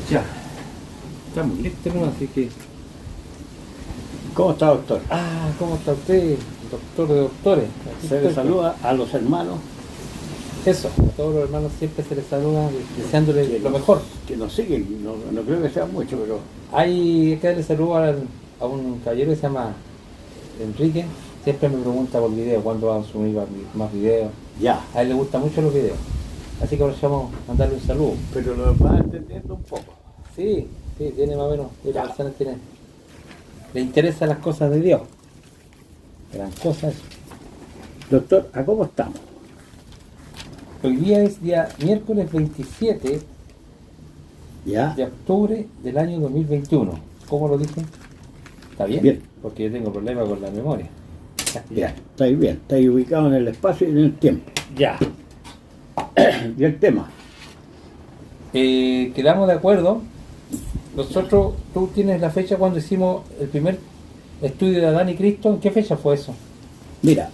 Ya, estamos listos, ¿no? Así que... ¿Cómo está, doctor? ¿Cómo está usted, doctor de doctores? Aquí Se le estoy. saluda a los hermanos Eso, a todos los hermanos siempre se les saluda deseándoles que lo mejor. que nos siguen. No creo que sean muchos, pero Hay que darle saludo a un caballero que se llama Enrique. Siempre me pregunta por video cuándo vamos a subir más videos. ya. A él le gustan mucho los videos. Así que aprovechamos a mandarle un saludo. Pero lo va entendiendo un poco. Sí, tiene más o menos. Ya. La persona le interesan las cosas de Dios. Gran cosa eso. Doctor, ¿a cómo estamos? Hoy día es día miércoles 27 ¿Ya? de octubre del año 2021. ¿Cómo lo dije? ¿Está bien? Bien. Porque yo tengo problemas con la memoria. Ya, estáis bien. Estáis ubicados en el espacio y en el tiempo. Ya. Y el tema. Quedamos de acuerdo. Nosotros, tú tienes la fecha cuando hicimos el primer estudio de Adán y Cristo. ¿En qué fecha fue eso? Mira,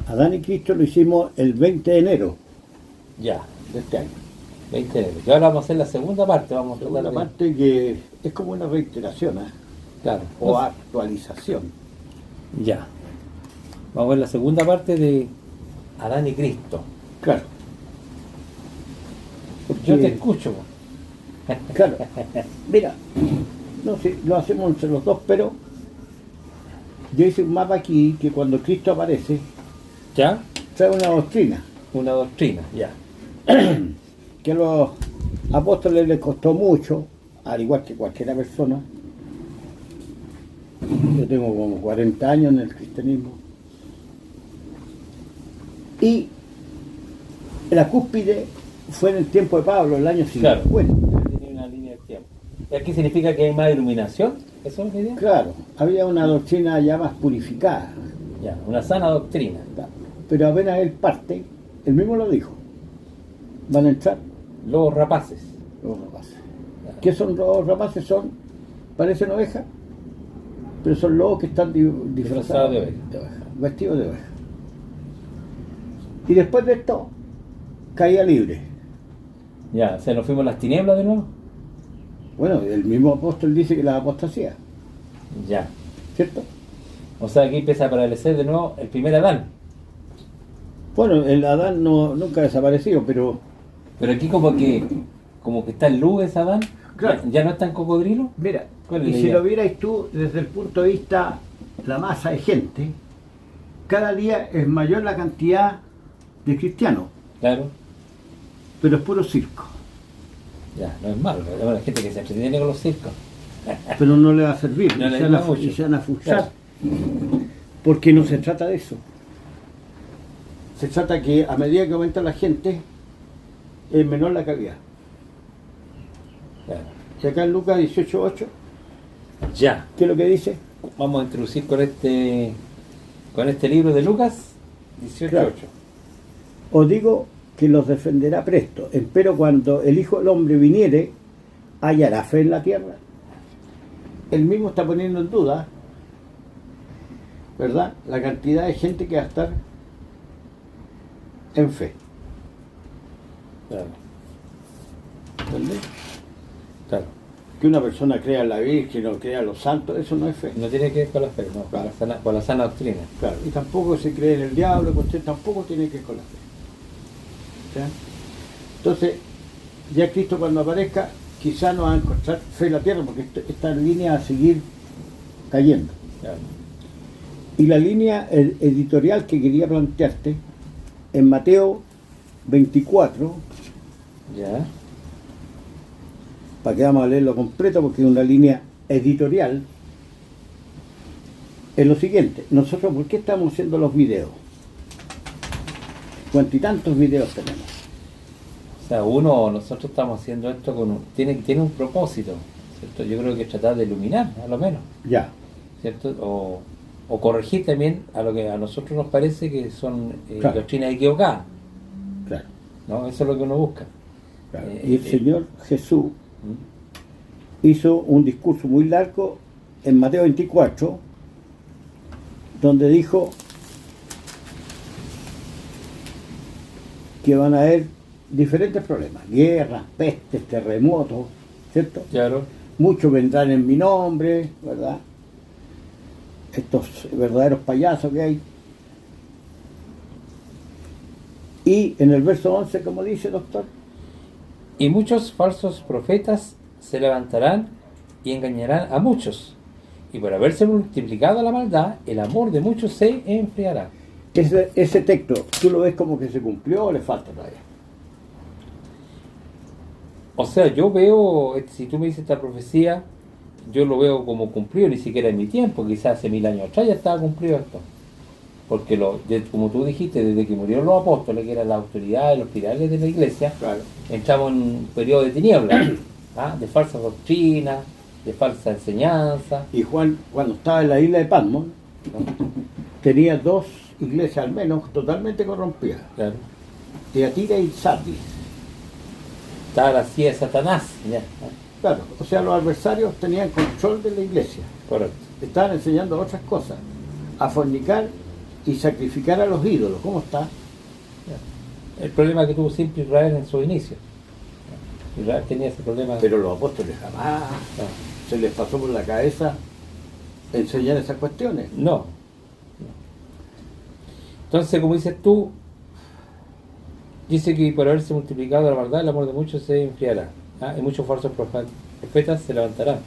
Adán y Cristo lo hicimos el 20 de enero Ya, de este año. 20 de enero. Y ahora vamos a hacer la segunda parte. Vamos a Segunda tratar de... parte que es como una reiteración, Claro. o actualización. Ya. Vamos a ver la segunda parte de Adán y Cristo. Claro. Yo te Porque- escucho. Claro. Mira, no sé, lo hacemos entre los dos, pero yo hice un mapa aquí que cuando Cristo aparece ¿Ya? trae una doctrina Una doctrina, ya. que a los apóstoles les costó mucho, al igual que cualquier persona. Yo tengo como 40 años en el cristianismo. Y la cúspide fue en el tiempo de Pablo, el año Claro. 50. Tiene una línea de tiempo. ¿Y aquí significa que hay más iluminación? ¿Eso es la idea? Claro, había una doctrina ya más purificada. Ya, una sana doctrina. Pero apenas él parte, él mismo lo dijo. Van a entrar Lobos rapaces. los rapaces. ¿Qué son los rapaces? Parecen ovejas, pero son lobos que están disfrazados de oveja. vestidos de oveja. Y después de esto, caía libre. Ya, ¿se nos fuimos a las tinieblas de nuevo? Bueno, el mismo apóstol dice que la apostasía, Ya. ¿cierto? O sea, aquí empieza a aparecer de nuevo el primer Adán. Bueno, el Adán nunca ha desaparecido, pero Pero aquí como que está en luz ese Adán. Claro. ¿Ya no está en cocodrilo? mira, ¿Cuál es y la si idea? lo vierais tú desde el punto de vista la masa de gente, cada día es mayor la cantidad de cristianos, Claro. pero es puro circo. Ya, no es malo. Pero hay gente que se entretiene con los circos. Pero no le va a servir, No y le se van a ayuda mucho. y se van a frustrar, Claro. porque no se trata de eso. Se trata que a medida que aumenta la gente, es menor la calidad. Claro. Y acá en Lucas 18:8, Ya. ¿qué es lo que dice? Vamos a introducir con este libro de Lucas 18:8. Claro. Os digo que los defenderá presto, empero cuando el Hijo del Hombre viniere, hallará fe en la tierra. Él mismo está poniendo en duda, ¿verdad?, la cantidad de gente que va a estar en fe. Claro. ¿Entendés? Claro. Que una persona crea en la Virgen o crea en los santos, eso no es fe. No tiene que ver con la fe, no, con la sana doctrina. Claro, y tampoco se cree en el diablo, que usted tampoco tiene que ver con la fe. ¿Ya? Entonces, ya Cristo cuando aparezca, quizás no va a encontrar fe en la tierra, porque esta línea va a seguir cayendo. Claro. Y la línea editorial que quería plantearte, en Mateo 24, Ya. para que vamos a leerlo completo, porque es una línea editorial, es lo siguiente. Nosotros, ¿por qué estamos haciendo los videos? ¿Cuántos y tantos videos tenemos? O sea, nosotros estamos haciendo esto tiene un propósito, ¿cierto? Yo creo que tratar de iluminar, a lo menos, Ya, ¿cierto? O corregir también a lo que a nosotros nos parece que son Claro. doctrinas equivocadas, claro. ¿no? Eso es lo que uno busca. claro. Eh, Y el Señor Jesús ¿Mm? hizo un discurso muy largo en Mateo 24, donde dijo que van a haber diferentes problemas, guerras, pestes, terremotos, ¿cierto? Claro. Muchos vendrán en mi nombre, ¿verdad? Estos verdaderos payasos que hay. Y en el verso 11, como dice, doctor, Y muchos falsos profetas se levantarán y engañarán a muchos. Y por haberse multiplicado la maldad, el amor de muchos se enfriará. ese texto, ¿tú lo ves como que se cumplió o le falta todavía? O sea, yo veo, si tú me dices esta profecía, yo lo veo como cumplido, ni siquiera en mi tiempo, quizás hace 1000 años atrás ya estaba cumplido esto. Porque como tú dijiste, desde que murieron los apóstoles, que eran la autoridad y los pilares de la iglesia, Claro. entramos en un periodo de tinieblas, ¿ah? De falsas doctrinas, de falsa enseñanza. Y Juan, cuando estaba en la isla de Patmos, ¿No? tenía 2 iglesias al menos totalmente corrompidas. Claro. Teatira y Sardis. Estaba la silla de Satanás, ya. Claro, o sea, los adversarios tenían control de la iglesia. Correcto. Estaban enseñando otras cosas. A fornicar y sacrificar a los ídolos. ¿Cómo está? El problema que tuvo siempre Israel en su inicio. Israel tenía ese problema. Pero los apóstoles jamás se les pasó por la cabeza enseñar esas cuestiones. No. Entonces, como dices tú, dice que por haberse multiplicado la maldad, el amor de muchos se enfriará. ¿Ah? Y muchos falsos profetas se levantarán.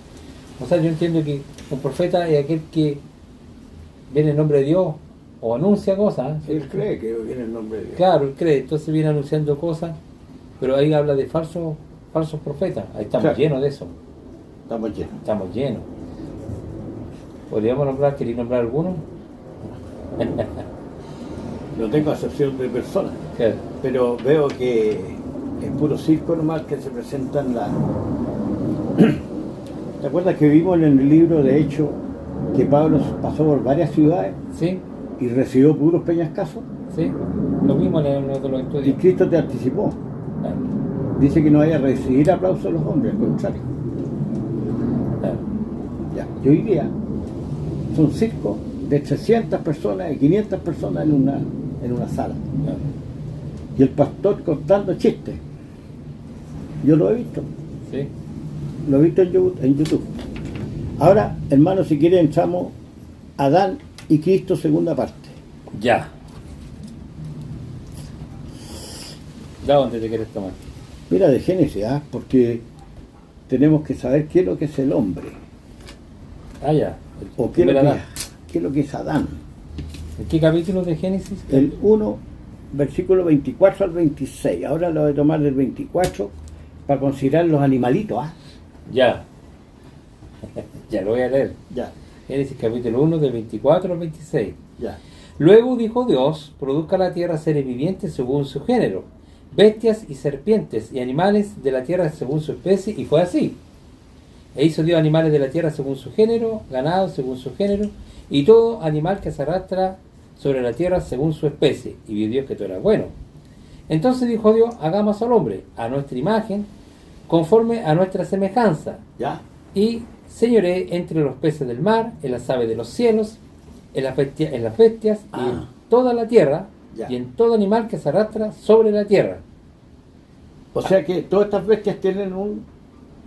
O sea, yo entiendo que un profeta es aquel que viene en nombre de Dios o anuncia cosas. ¿Eh? Él cree que viene el nombre de Dios. Claro, él cree, entonces viene anunciando cosas, pero ahí habla de falsos profetas. Ahí estamos Claro. llenos de eso. Estamos llenos. Estamos llenos. ¿Podríamos nombrar, queréis nombrar alguno? No tengo acepción de personas, Claro. pero veo que es puro circo nomás que se presentan las... ¿Te acuerdas que vimos en el libro de Hechos que Pablo pasó por varias ciudades ¿Sí? y recibió puros peñascasos? ¿Sí? Lo mismo en uno de los Y estudios. Cristo te anticipó. Claro. Dice que no vaya a recibir aplausos de los hombres, al contrario. Claro. Ya. Y hoy día son circos de 300 personas y 500 personas en una sala. Claro. Y el pastor contando chistes. Yo lo he visto. ¿Sí? Lo he visto en YouTube. Ahora, hermanos, si quieren entramos a Adán y Cristo, segunda parte. Ya. ¿De dónde te quieres tomar? Mira, de Génesis, porque tenemos que saber qué es lo que es el hombre. Ah, ya. O qué es, Primer Adán. qué es lo que es Adán. ¿En qué capítulo de Génesis? El 1, versículo 24 al 26. Ahora lo voy a tomar del 24 para considerar los animalitos. Ya. Ya lo voy a leer. Ya, Génesis capítulo 1, del 24 al 26. ya. Luego dijo Dios, produzca la tierra seres vivientes según su género, bestias y serpientes y animales de la tierra según su especie, y fue así. E hizo Dios animales de la tierra según su género, ganado según su género, y todo animal que se arrastra sobre la tierra según su especie, y vio Dios que todo era bueno. Entonces dijo Dios, hagamos al hombre a nuestra imagen, conforme a nuestra semejanza, ¿Ya? y señoré entre los peces del mar, en las aves de los cielos, en las bestias y en toda la tierra, Ya. y en todo animal que se arrastra sobre la tierra. O sea que todas estas bestias tienen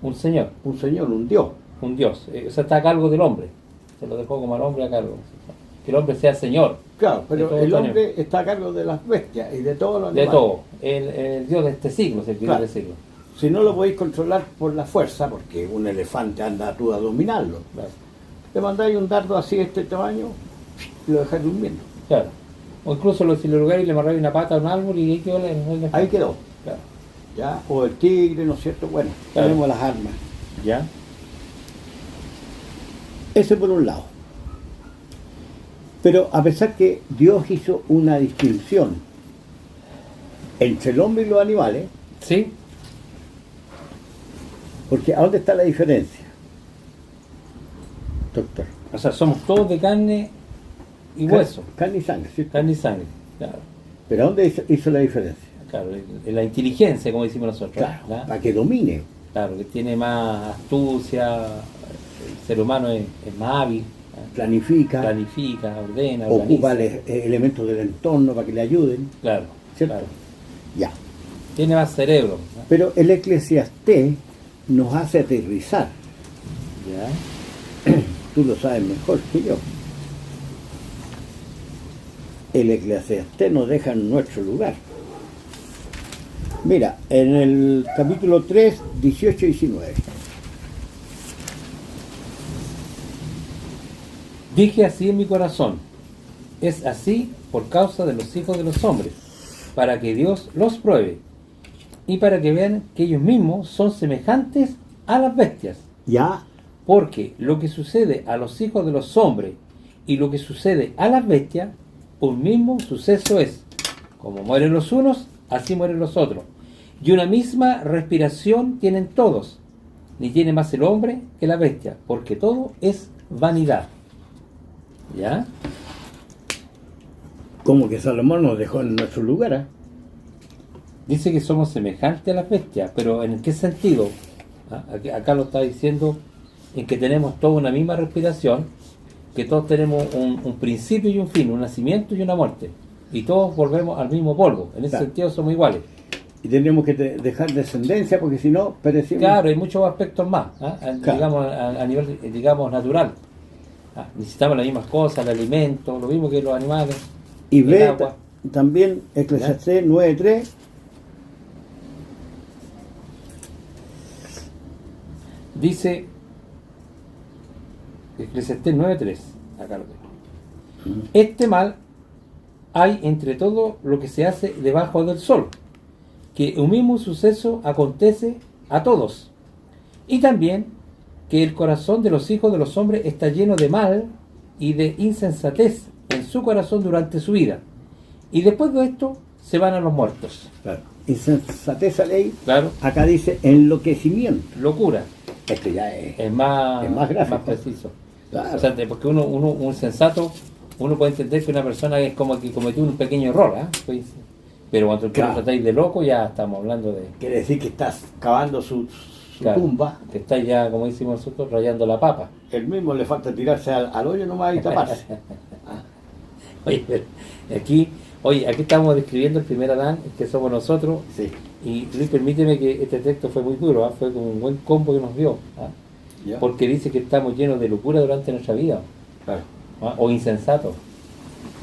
Un señor, un señor, un Dios. un Dios. O sea, está a cargo del hombre. Se lo dejó como al hombre a cargo. Que el hombre sea señor Claro, pero de todo el esto, hombre está a cargo de las bestias y de todos los de animales. todo. El Dios de este siglo, es el Dios Claro. de este siglo. Si no lo podéis controlar por la fuerza, porque un elefante anda tú a dominarlo, Claro. le mandáis un dardo así de este tamaño y lo dejáis durmiendo. Claro. O incluso si lo lugares y le amarráis una pata a un árbol y ahí quedó Ahí quedó. Claro. ¿Ya? O el tigre, ¿no es cierto? Bueno, Claro. tenemos las armas. ¿Ya? Eso por un lado. Pero a pesar que Dios hizo una distinción entre el hombre y los animales, ¿Sí? porque ¿a dónde está la diferencia, doctor? O sea, somos todos de carne y hueso. Carne y sangre, ¿cierto? Carne y sangre. Claro. Pero ¿a dónde hizo la diferencia? Claro, en la inteligencia, como decimos nosotros. Claro, ¿verdad? para que domine. Claro, que tiene más astucia, el ser humano es más hábil, ¿verdad? Planifica, Planifica, ordena, ocupa organiza. elementos del entorno para que le ayuden, Claro, ¿cierto? claro. Ya. Tiene más cerebro, ¿verdad? Pero el Eclesiastés nos hace aterrizar. ¿Ya? Tú lo sabes mejor que yo. El Eclesiastés nos deja en nuestro lugar. Mira, en el capítulo 3, 18 y 19. Dije así en mi corazón, es así por causa de los hijos de los hombres, para que Dios los pruebe, y para que vean que ellos mismos son semejantes a las bestias. Ya, Porque lo que sucede a los hijos de los hombres y lo que sucede a las bestias, un mismo suceso es. Como mueren los unos, así mueren los otros. Y una misma respiración tienen todos, ni tiene más el hombre que la bestia, porque todo es vanidad. ¿Ya? como que Salomón nos dejó en nuestro lugar, ¿eh? Dice que somos semejantes a las bestias, pero ¿en qué sentido? ¿Ah? Acá lo está diciendo en que tenemos toda una misma respiración, que todos tenemos un principio y un fin, un nacimiento y una muerte, y todos volvemos al mismo polvo. En ese sentido somos iguales. Y tenemos que dejar descendencia, porque si no, perecimos. Claro, hay muchos aspectos más, ¿ah? Claro. Digamos a nivel, digamos, natural. Necesitamos las mismas cosas, el alimento, lo mismo que los animales, Y el ve agua. también Eclesiastés 9.3. Dice Eclesiastés 9.3, acá lo tengo. Este mal hay entre todo lo que se hace debajo del sol, que un mismo suceso acontece a todos, y también que el corazón de los hijos de los hombres está lleno de mal y de insensatez en su corazón durante su vida, y después de esto se van a los muertos. Claro. Insensatez a ley. Claro. Acá dice enloquecimiento. Locura. Esto ya es más gráfico. más preciso. Claro. O sea, porque un sensato, uno puede entender que una persona es como que cometió un pequeño error, ¿eh? Pues, pero cuando tú lo tratáis de loco, ya estamos hablando de... Quiere decir que estás cavando su Claro, tumba. que estáis ya, como decimos nosotros, rayando la papa. El mismo le falta tirarse al hoyo nomás y taparse. Oye, aquí estamos describiendo el primer Adán, que somos nosotros. Sí. Y Luis, permíteme que este texto fue muy duro, ¿ah? Fue como un buen combo que nos dio, ¿ah? Ya. Porque dice que estamos llenos de locura durante nuestra vida, Claro. ¿ah? O insensatos.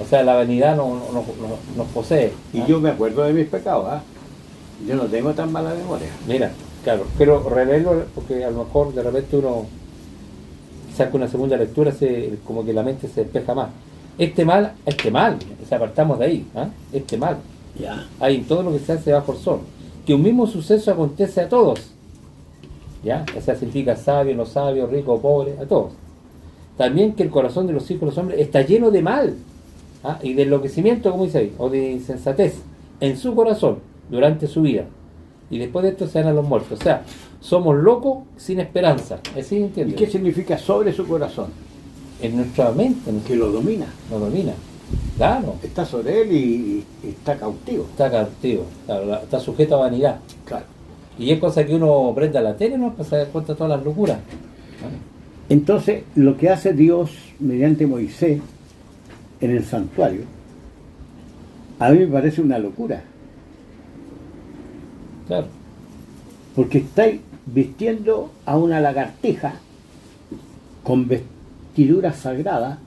O sea, la vanidad nos posee. Y ¿ah? yo me acuerdo de mis pecados, ¿ah? Yo no tengo tan mala memoria. Mira, claro, pero revelo porque a lo mejor de repente uno saca una segunda lectura, como que la mente se despeja más. Este mal, o sea, partamos de ahí, ¿ah? Este mal, Ya. hay en todo lo que se hace bajo el sol, que un mismo suceso acontece a todos, ¿ya? O sea, significa sabio, no sabio, rico o pobre, a todos. También que el corazón de los hijos de los hombres está lleno de mal, ¿ah? Y de enloquecimiento, como dice ahí, o de insensatez en su corazón durante su vida. Y después de esto se van a los muertos. O sea, somos locos sin esperanza. ¿Así ¿Y entiendes? qué significa sobre su corazón? En nuestra mente Que lo domina. nos domina. Claro, Está sobre él y está cautivo. está cautivo, claro, está sujeto a vanidad. Claro. Y es cosa que uno prenda la tele, ¿no? Para dar cuenta de todas las locuras. Entonces, lo que hace Dios mediante Moisés en el santuario, a mí me parece una locura. Claro, Porque estáis vistiendo a una lagartija con vestiduras sagradas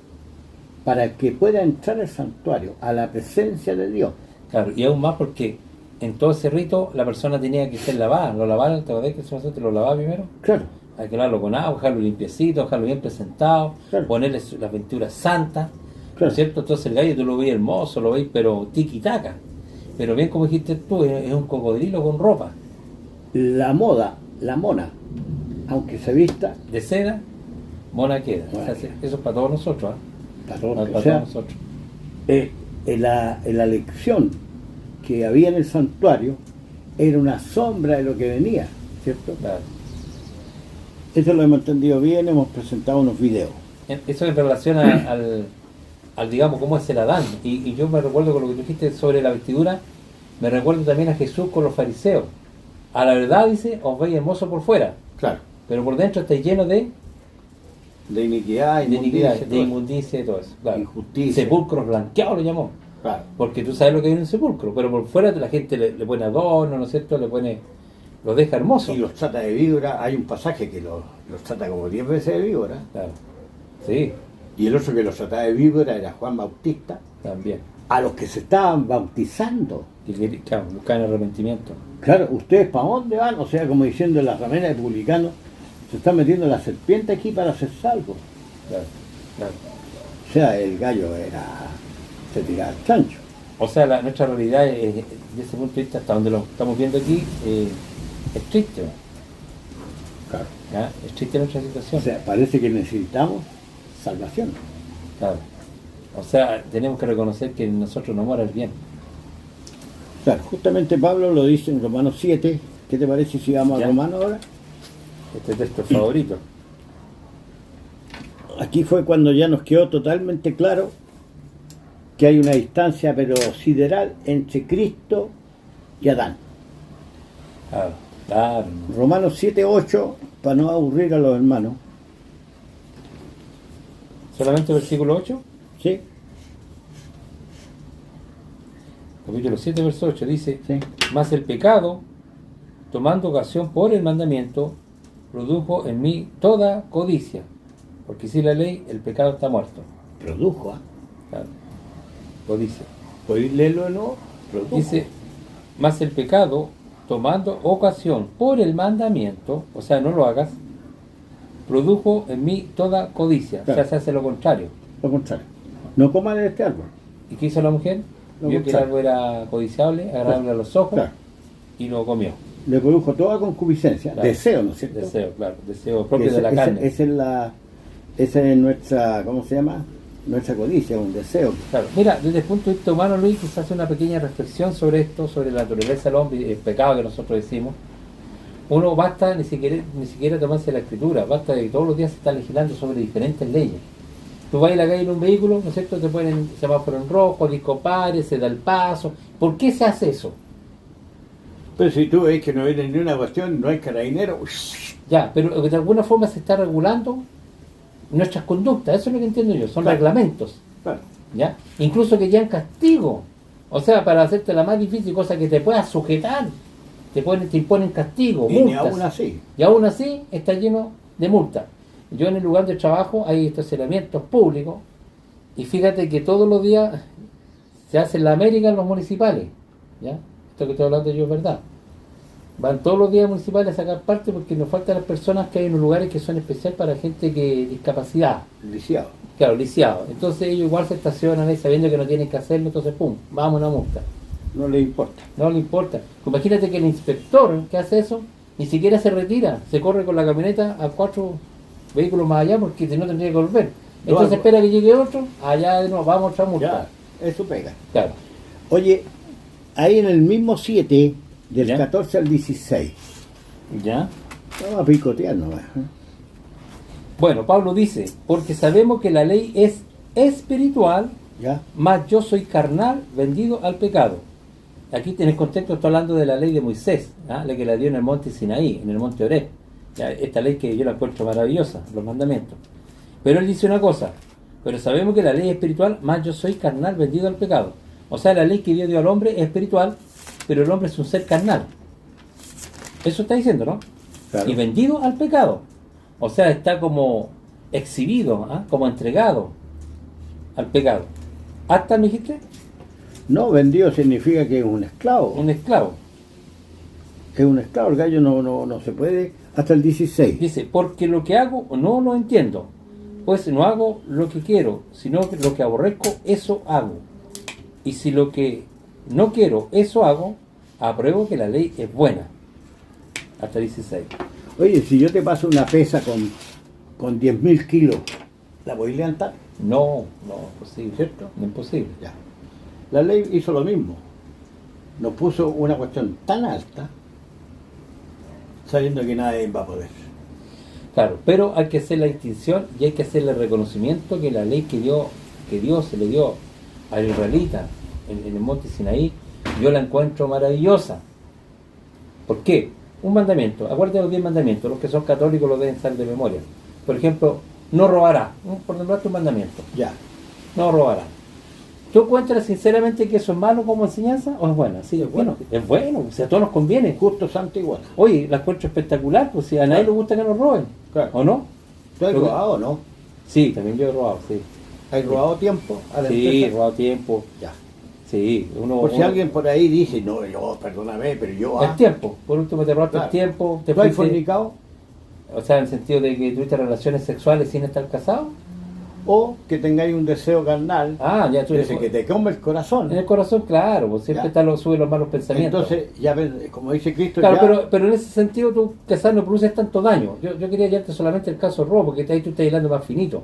para que pueda entrar al santuario, a la presencia de Dios. claro. Y aún más porque en todo ese rito la persona tenía que ser lavada. Lo lavaron, ¿te acordás que te lo lavaba primero? Claro, Hay que lavarlo con agua, dejarlo limpiecito, dejarlo bien presentado, Claro. ponerle las vestiduras santas, ¿no Claro. es cierto? Entonces el gallo tú lo veis hermoso, lo veis pero tiki-taka. Pero bien como dijiste tú, es un cocodrilo con ropa la moda, la mona, aunque se vista, de seda, mona queda. O sea, Mona queda. eso es para todos nosotros, ¿ah? para todos, Para o todos sea, nosotros. en la lección que había en el santuario era una sombra de lo que venía, ¿cierto? Claro. Eso lo hemos entendido bien, hemos presentado unos videos. Eso en relación al digamos, cómo es el Adán. Y yo me recuerdo con lo que tú dijiste sobre la vestidura, me recuerdo también a Jesús con los fariseos. A la verdad, dice, os veis hermosos por fuera, Claro. pero por dentro estáis llenos de De iniquidad, inmundicia, de todo eso. inmundicia y todo eso. Claro. Injusticia. Sepulcros blanqueados lo llamó. Claro. Porque tú sabes lo que hay en un sepulcro, pero por fuera la gente le pone adorno, ¿no es cierto? Le pone Los deja hermosos. Y los trata de víbora. Hay un pasaje que los trata como 10 veces de víbora. Claro. Sí, Y el otro que los trataba de víbora era Juan Bautista, también. a los que se estaban bautizando. Claro, buscan arrepentimiento. Claro, ¿ustedes para dónde van? O sea, como diciendo la ramera de publicanos, se está metiendo la serpiente aquí para hacer salvo. Claro, claro. O sea, el gallo se tiraba al chancho. O sea, nuestra realidad, desde ese punto de vista, hasta donde lo estamos viendo aquí, es triste. Claro. ¿Ya? Es triste nuestra O situación. sea, parece que necesitamos salvación. Claro. O sea, tenemos que reconocer que en nosotros no mora el bien. Claro, justamente Pablo lo dice en Romanos 7. ¿Qué te parece si vamos Ya. a Romanos ahora? Este texto es favorito. Aquí fue cuando ya nos quedó totalmente claro que hay una distancia pero sideral entre Cristo y Adán. Claro, claro. Romanos 7:8, para no aburrir a los hermanos, ¿Solamente versículo 8? ¿sí? Capítulo 7, verso 8 dice: ¿Sí? Mas el pecado, tomando ocasión por el mandamiento, produjo en mí toda codicia. Porque sin la ley, el pecado está muerto. Produjo, ¿ah? Claro. Codicia. ¿Podéis leerlo de nuevo? Produjo. Dice: Mas el pecado, tomando ocasión por el mandamiento, o sea, no lo hagas, produjo en mí toda codicia. Claro. O sea, se hace lo contrario. Lo contrario. No coman de este árbol. ¿Y qué hizo la mujer? Lo Vio que el contrario. árbol era codiciable, agradable a los ojos, Claro. y lo comió. Le produjo toda concupiscencia. Claro. Deseo, ¿no es cierto? Deseo, claro. Deseo propio Ese- de la ese- carne. esa es nuestra, ¿cómo se llama? Nuestra codicia, un deseo. Claro. Mira, desde el punto de vista humano, Luis, quizás hace una pequeña reflexión sobre esto, sobre la naturaleza del hombre y el pecado que nosotros decimos. Uno basta ni siquiera tomarse la escritura, basta de que todos los días se está legislando sobre diferentes leyes. Tú vas a la calle en un vehículo, ¿no es cierto? Te ponen semáforo en rojo, disco pares, se da el paso. ¿Por qué se hace eso? Pero si tú ves que no viene ni una cuestión, no hay carabinero. Ya, pero de alguna forma se está regulando nuestras conductas, eso es lo que entiendo yo, son Claro. reglamentos. Claro. ¿Ya? Incluso que ya en castigo, o sea, para hacerte la más difícil, cosa que te puedas sujetar, te imponen castigo, Y ni multas, aún así. y aún así está lleno de multas. Yo en el lugar de trabajo hay estacionamientos públicos, y fíjate que todos los días se hace en la América en los municipales, ¿ya? Esto que estoy hablando yo es verdad. Van todos los días municipales a sacar parte porque nos faltan las personas que hay en los lugares que son especiales para gente que discapacidad. Lisiado. Claro, lisiado. Entonces ellos igual se estacionan ahí sabiendo que no tienen que hacerlo, entonces pum, vamos a una multa. No le importa. No le importa. Imagínate que el inspector que hace eso ni siquiera se retira, se corre con la camioneta a 4 vehículos más allá porque si no tendría que volver. Entonces Algo. espera que llegue otro, allá de nuevo, vamos a otra multa. Ya, eso pega. Claro. Oye, ahí en el mismo 7, del ¿Ya? 14 al 16, ¿Ya? vamos a picotear nomás. ¿eh? Bueno, Pablo dice, porque sabemos que la ley es espiritual, ¿Ya? mas yo soy carnal, vendido al pecado. Aquí en el contexto está hablando de la ley de Moisés, ¿ah? La que la dio en el monte Sinaí, en el monte Oreb. Ya, esta ley que yo la encuentro maravillosa, los mandamientos. Pero él dice una cosa, pero sabemos que la ley es espiritual, mas yo soy carnal, vendido al pecado. O sea, la ley que Dios dio al hombre es espiritual, pero el hombre es un ser carnal. Eso está diciendo, ¿no? Claro. Y vendido al pecado. O sea, está como exhibido, ¿ah? Como entregado al pecado. ¿Hasta me dijiste? No, vendido significa que es un esclavo. Un esclavo. Es un esclavo, el gallo no se puede. Hasta el 16. Dice, porque lo que hago no lo entiendo, pues no hago lo que quiero, sino que lo que aborrezco, eso hago. Y si lo que no quiero, eso hago, apruebo que la ley es buena. Hasta 16. Oye, si yo te paso una pesa con 10.000 kilos, ¿la voy a levantar? No, imposible. ¿Cierto? Imposible. Ya. La ley hizo lo mismo. Nos puso una cuestión tan alta, sabiendo que nadie va a poder. Claro, pero hay que hacer la distinción y hay que hacerle reconocimiento que la ley que Dios se le dio al israelita en el monte Sinaí, yo la encuentro maravillosa. ¿Por qué? Un mandamiento, acuérdate de los 10 mandamientos, los que son católicos los deben saber de memoria. Por ejemplo, no robará, por nombrarte un mandamiento, Ya. no robará. ¿Tú encuentras sinceramente que eso es malo como enseñanza o es buena? Sí, Es bueno. Es bueno, o sea, a todos nos conviene. Justo, santo, igual. Oye, la encuentro espectacular, pues si a nadie le gusta que nos roben, Claro. ¿o no? ¿Tú has Lo que- robado o no? Sí, también yo he robado, sí. ¿Has robado tiempo a la Sí, he empresa? robado tiempo, Ya. sí. Por si alguien por ahí dice, no, yo, perdóname, pero yo... El tiempo, por último te robaste Claro. el tiempo, te ¿Tú has fuiste, fornicado? o sea, en el sentido de que tuviste relaciones sexuales sin estar casado. O que tengáis un deseo carnal, Ah, ya tú ese que te come el corazón. en el corazón, claro, pues siempre Ya. están sube los malos pensamientos. Entonces, ya ves, como dice Cristo, Claro, ya... pero en ese sentido tú quizás no produces tanto daño. Yo quería llevarte solamente el caso robo, porque ahí tú estás hilando más finito.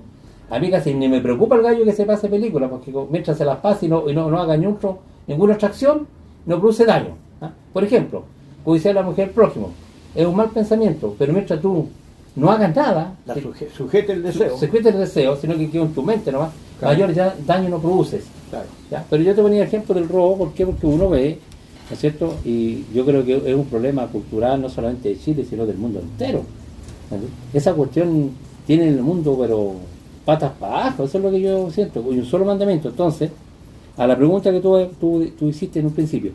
A mí casi ni me preocupa el gallo que se pase película, porque mientras se las pase y no haga ninguna otra acción, no produce daño. ¿Ah? Por ejemplo, codiciar a la mujer prójimo, es un mal pensamiento, pero mientras tú no hagas nada, La sujete el deseo. se quita el deseo, sino que queda en tu mente nomás, Claro. mayor daño no produces. Claro. ¿Ya? Pero yo te ponía el ejemplo del robo, ¿por qué? Porque uno ve, ¿no es cierto? Y yo creo que es un problema cultural no solamente de Chile, sino del mundo entero. ¿Entiendes? Esa cuestión tiene en el mundo, pero patas para abajo, eso es lo que yo siento, y un solo mandamiento. Entonces, a la pregunta que tú hiciste en un principio,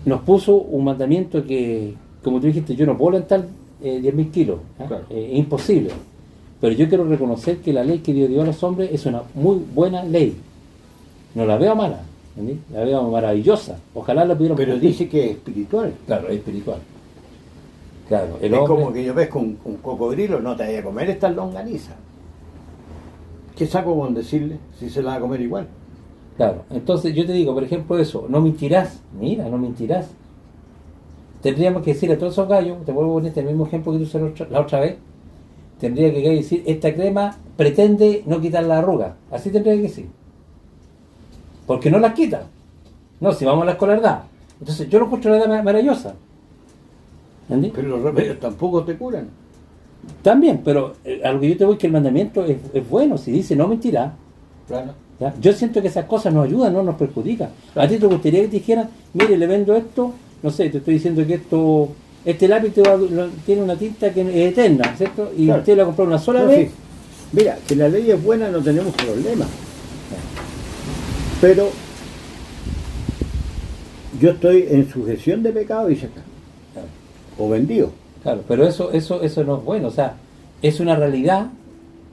nos puso un mandamiento que, como tú dijiste, yo no puedo levantar 10.000 kilos, ¿ah? Claro. Imposible. Pero yo quiero reconocer que la ley que Dios dio a los hombres es una muy buena ley. No la veo mala, ¿entendí? La veo maravillosa. Ojalá la pudieran Pero cumplir. dice que es espiritual. Claro, es espiritual. Claro, el Es hombre... como que yo ves con un cocodrilo, no te vayas a comer estas longanizas. ¿Qué saco con decirle si se la va a comer igual? Claro, entonces yo te digo, por ejemplo, eso, no mentirás, mira, no mentirás. Tendríamos que decir a todos esos gallos, te vuelvo a poner el mismo ejemplo que tú usaste la otra vez, tendría que decir, esta crema pretende no quitar la arruga, así tendría que decir. Porque no las quita. No, si vamos a la escolaridad. Entonces yo lo encuentro la edad maravillosa. ¿Entendí? Pero los remedios tampoco te curan. También, pero a lo que yo te voy que el mandamiento es bueno, si dice no mentirás. Claro. ¿Ya? Yo siento que esas cosas nos ayudan, no nos perjudican. A ti te gustaría que te dijeran, mire, le vendo esto, no sé, te estoy diciendo que este lápiz tiene una tinta que es eterna, ¿cierto? Y Claro. usted la compró una sola No, vez. sí. Mira, que la ley es buena, no tenemos problema. Pero yo estoy en sujeción de pecado y se acaba. Claro, O vendido. claro, pero eso no es bueno, o sea, es una realidad,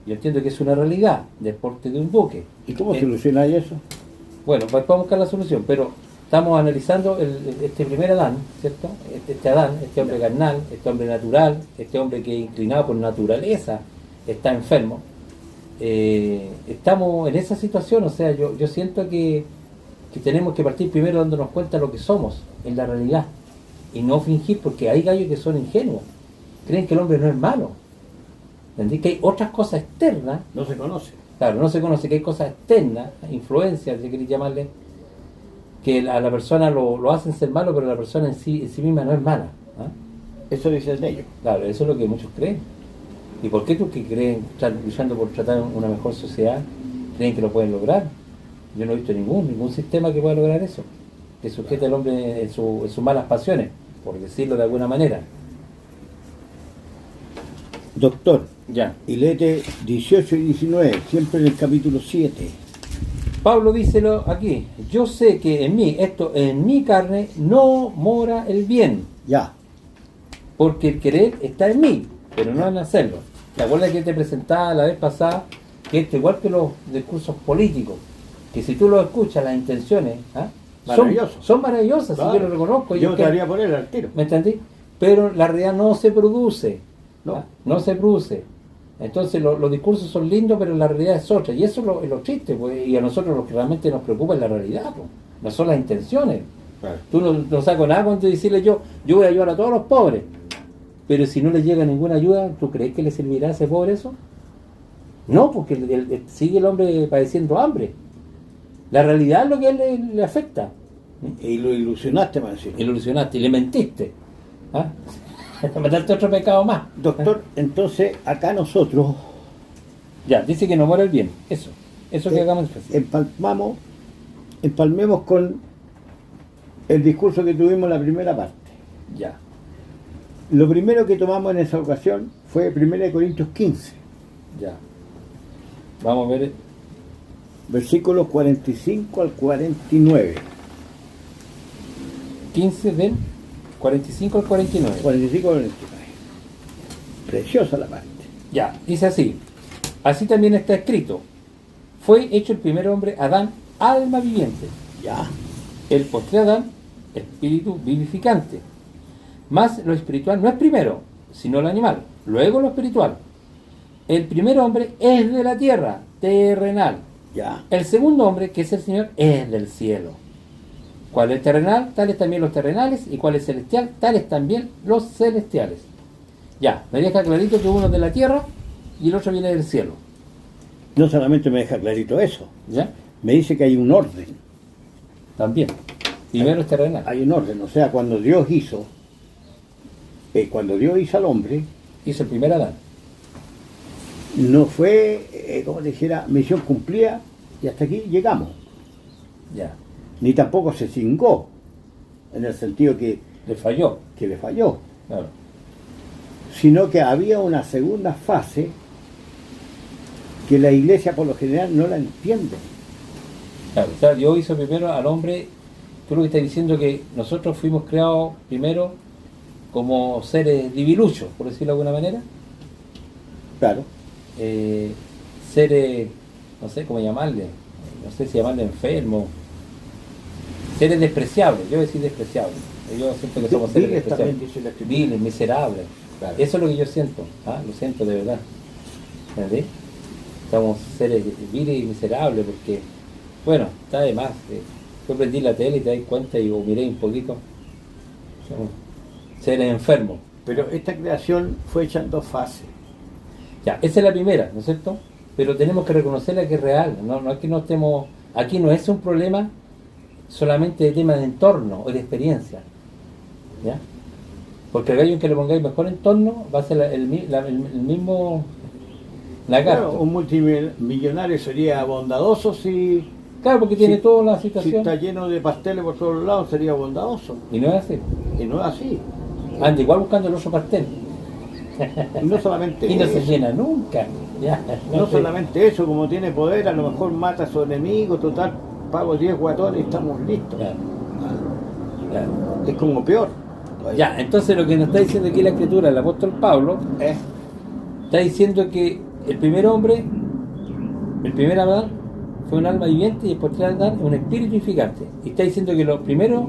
yo entiendo que es una realidad, del porte de un buque. ¿Y cómo solucionáis eso? Bueno, pues vamos a buscar la solución, pero estamos analizando este primer Adán, ¿cierto? Este Adán, este hombre carnal, este hombre natural, este hombre que inclinado por naturaleza está enfermo. Estamos en esa situación, o sea, yo siento que tenemos que partir primero dándonos cuenta de lo que somos en la realidad y no fingir, porque hay gallos que son ingenuos, creen que el hombre no es malo, ¿entendí? Que hay otras cosas externas. No se conoce. Claro, no se conoce que hay cosas externas, influencias, si queréis llamarle, que a la persona lo hacen ser malo, pero la persona en sí misma no es mala. ¿Ah? Eso dicen ellos. Claro, eso es lo que muchos creen. ¿Y por qué tú que creen, están luchando por tratar una mejor sociedad, creen que lo pueden lograr? Yo no he visto ningún sistema que pueda lograr eso, que sujete al hombre en sus malas pasiones, por decirlo de alguna manera. Doctor, Ya. y léete 18 y 19, siempre en el capítulo 7. Pablo díselo aquí, yo sé que en mí, en mi carne, no mora el bien, Ya. porque el querer está en mí, pero no en hacerlo. ¿Te acuerdas que te presentaba la vez pasada que esto, igual que los discursos políticos, que si tú los escuchas, las intenciones Maravilloso. son maravillosas, Claro. si yo lo reconozco. Yo que- estaría por él al tiro. ¿Me entendí? Pero la realidad no se produce. No. No se produce. Entonces los discursos son lindos, pero la realidad es otra. Y eso es lo triste, pues, y a nosotros lo que realmente nos preocupa es la realidad, pues, no son las intenciones. Claro. Tú no saco nada con decirle yo voy a ayudar a todos los pobres. Pero si no le llega ninguna ayuda, ¿tú crees que le servirá a ese pobre eso? No, porque sigue el hombre padeciendo hambre. La realidad es lo que a él le afecta. Y lo ilusionaste, man. Sí. Ilusionaste y le mentiste. ¿Ah? Meterte otro pecado más. Doctor, entonces acá nosotros Ya, dice que no muere el bien. Eso que hagamos es empalmemos con el discurso que tuvimos en la primera parte. Ya. Lo primero que tomamos en esa ocasión fue 1 Corintios 15. Ya. Vamos a ver versículos 45 al 49. 15 del 45 al 49. 45 al 49. Preciosa la parte. Ya, dice así. Así también está escrito. Fue hecho el primer hombre, Adán, alma viviente. Ya. El postre Adán, espíritu vivificante. Mas lo espiritual no es primero, sino lo animal. Luego lo espiritual. El primer hombre es de la tierra, terrenal. Ya. El segundo hombre, que es el Señor, es del cielo. ¿Cuál es terrenal? Tales también los terrenales. ¿Y cuál es celestial? Tales también los celestiales. Ya, me deja clarito que uno es de la tierra y el otro viene del cielo. No solamente me deja clarito eso, ¿Ya? me dice que hay un orden. También. Primero es terrenal. Hay un orden, o sea, cuando Dios hizo al hombre, Hizo el primer Adán. no fue, como dijera, misión cumplida y hasta aquí llegamos. Ya. Ni tampoco se cingó, en el sentido que Le falló. le falló, Claro. sino que había una segunda fase que la iglesia por lo general no la entiende. Claro. O sea, Dios hizo primero al hombre. Tú lo que estás diciendo que nosotros fuimos creados primero como seres diviluchos, por decirlo de alguna manera. Claro, Seres, no sé cómo llamarle, no sé si llamarle enfermos, seres despreciables, yo voy a decir despreciables. Yo siento que somos seres Viles también despreciables, dice la Escritura. viles, miserables. Claro. Eso es lo que yo siento, lo siento de verdad. ¿Entendés? Somos seres viles y miserables porque, bueno, está de más. Yo prendí la tele y te das cuenta y miré un poquito. Somos seres enfermos. Pero esta creación fue hecha en dos fases. Ya, esa es la primera, ¿no es cierto? Pero tenemos que reconocerla que es real, no es que no estemos, aquí no es un problema solamente de tema de entorno o de experiencia, ¿ya? Porque el gallo en que le pongáis mejor entorno va a ser el mismo lagarto. Claro, un multimillonario sería bondadoso si Claro, porque tiene toda la si situación está lleno de pasteles por todos lados, sería bondadoso. y no es así. Y no es así. Anda igual buscando el otro pastel Y no solamente y no se eso, llena nunca. Ya, no sé. solamente eso, como tiene poder, a lo mejor mata a su enemigo, total, pago 10 guatones y estamos listos. Claro, claro. Es como peor. Ya, entonces lo que nos está diciendo aquí la escritura, el apóstol Pablo, ¿Eh? está diciendo que el primer hombre, el primer Adán, fue un alma viviente y el posterior Adán es un espíritu vivificante. Y está diciendo que lo primero,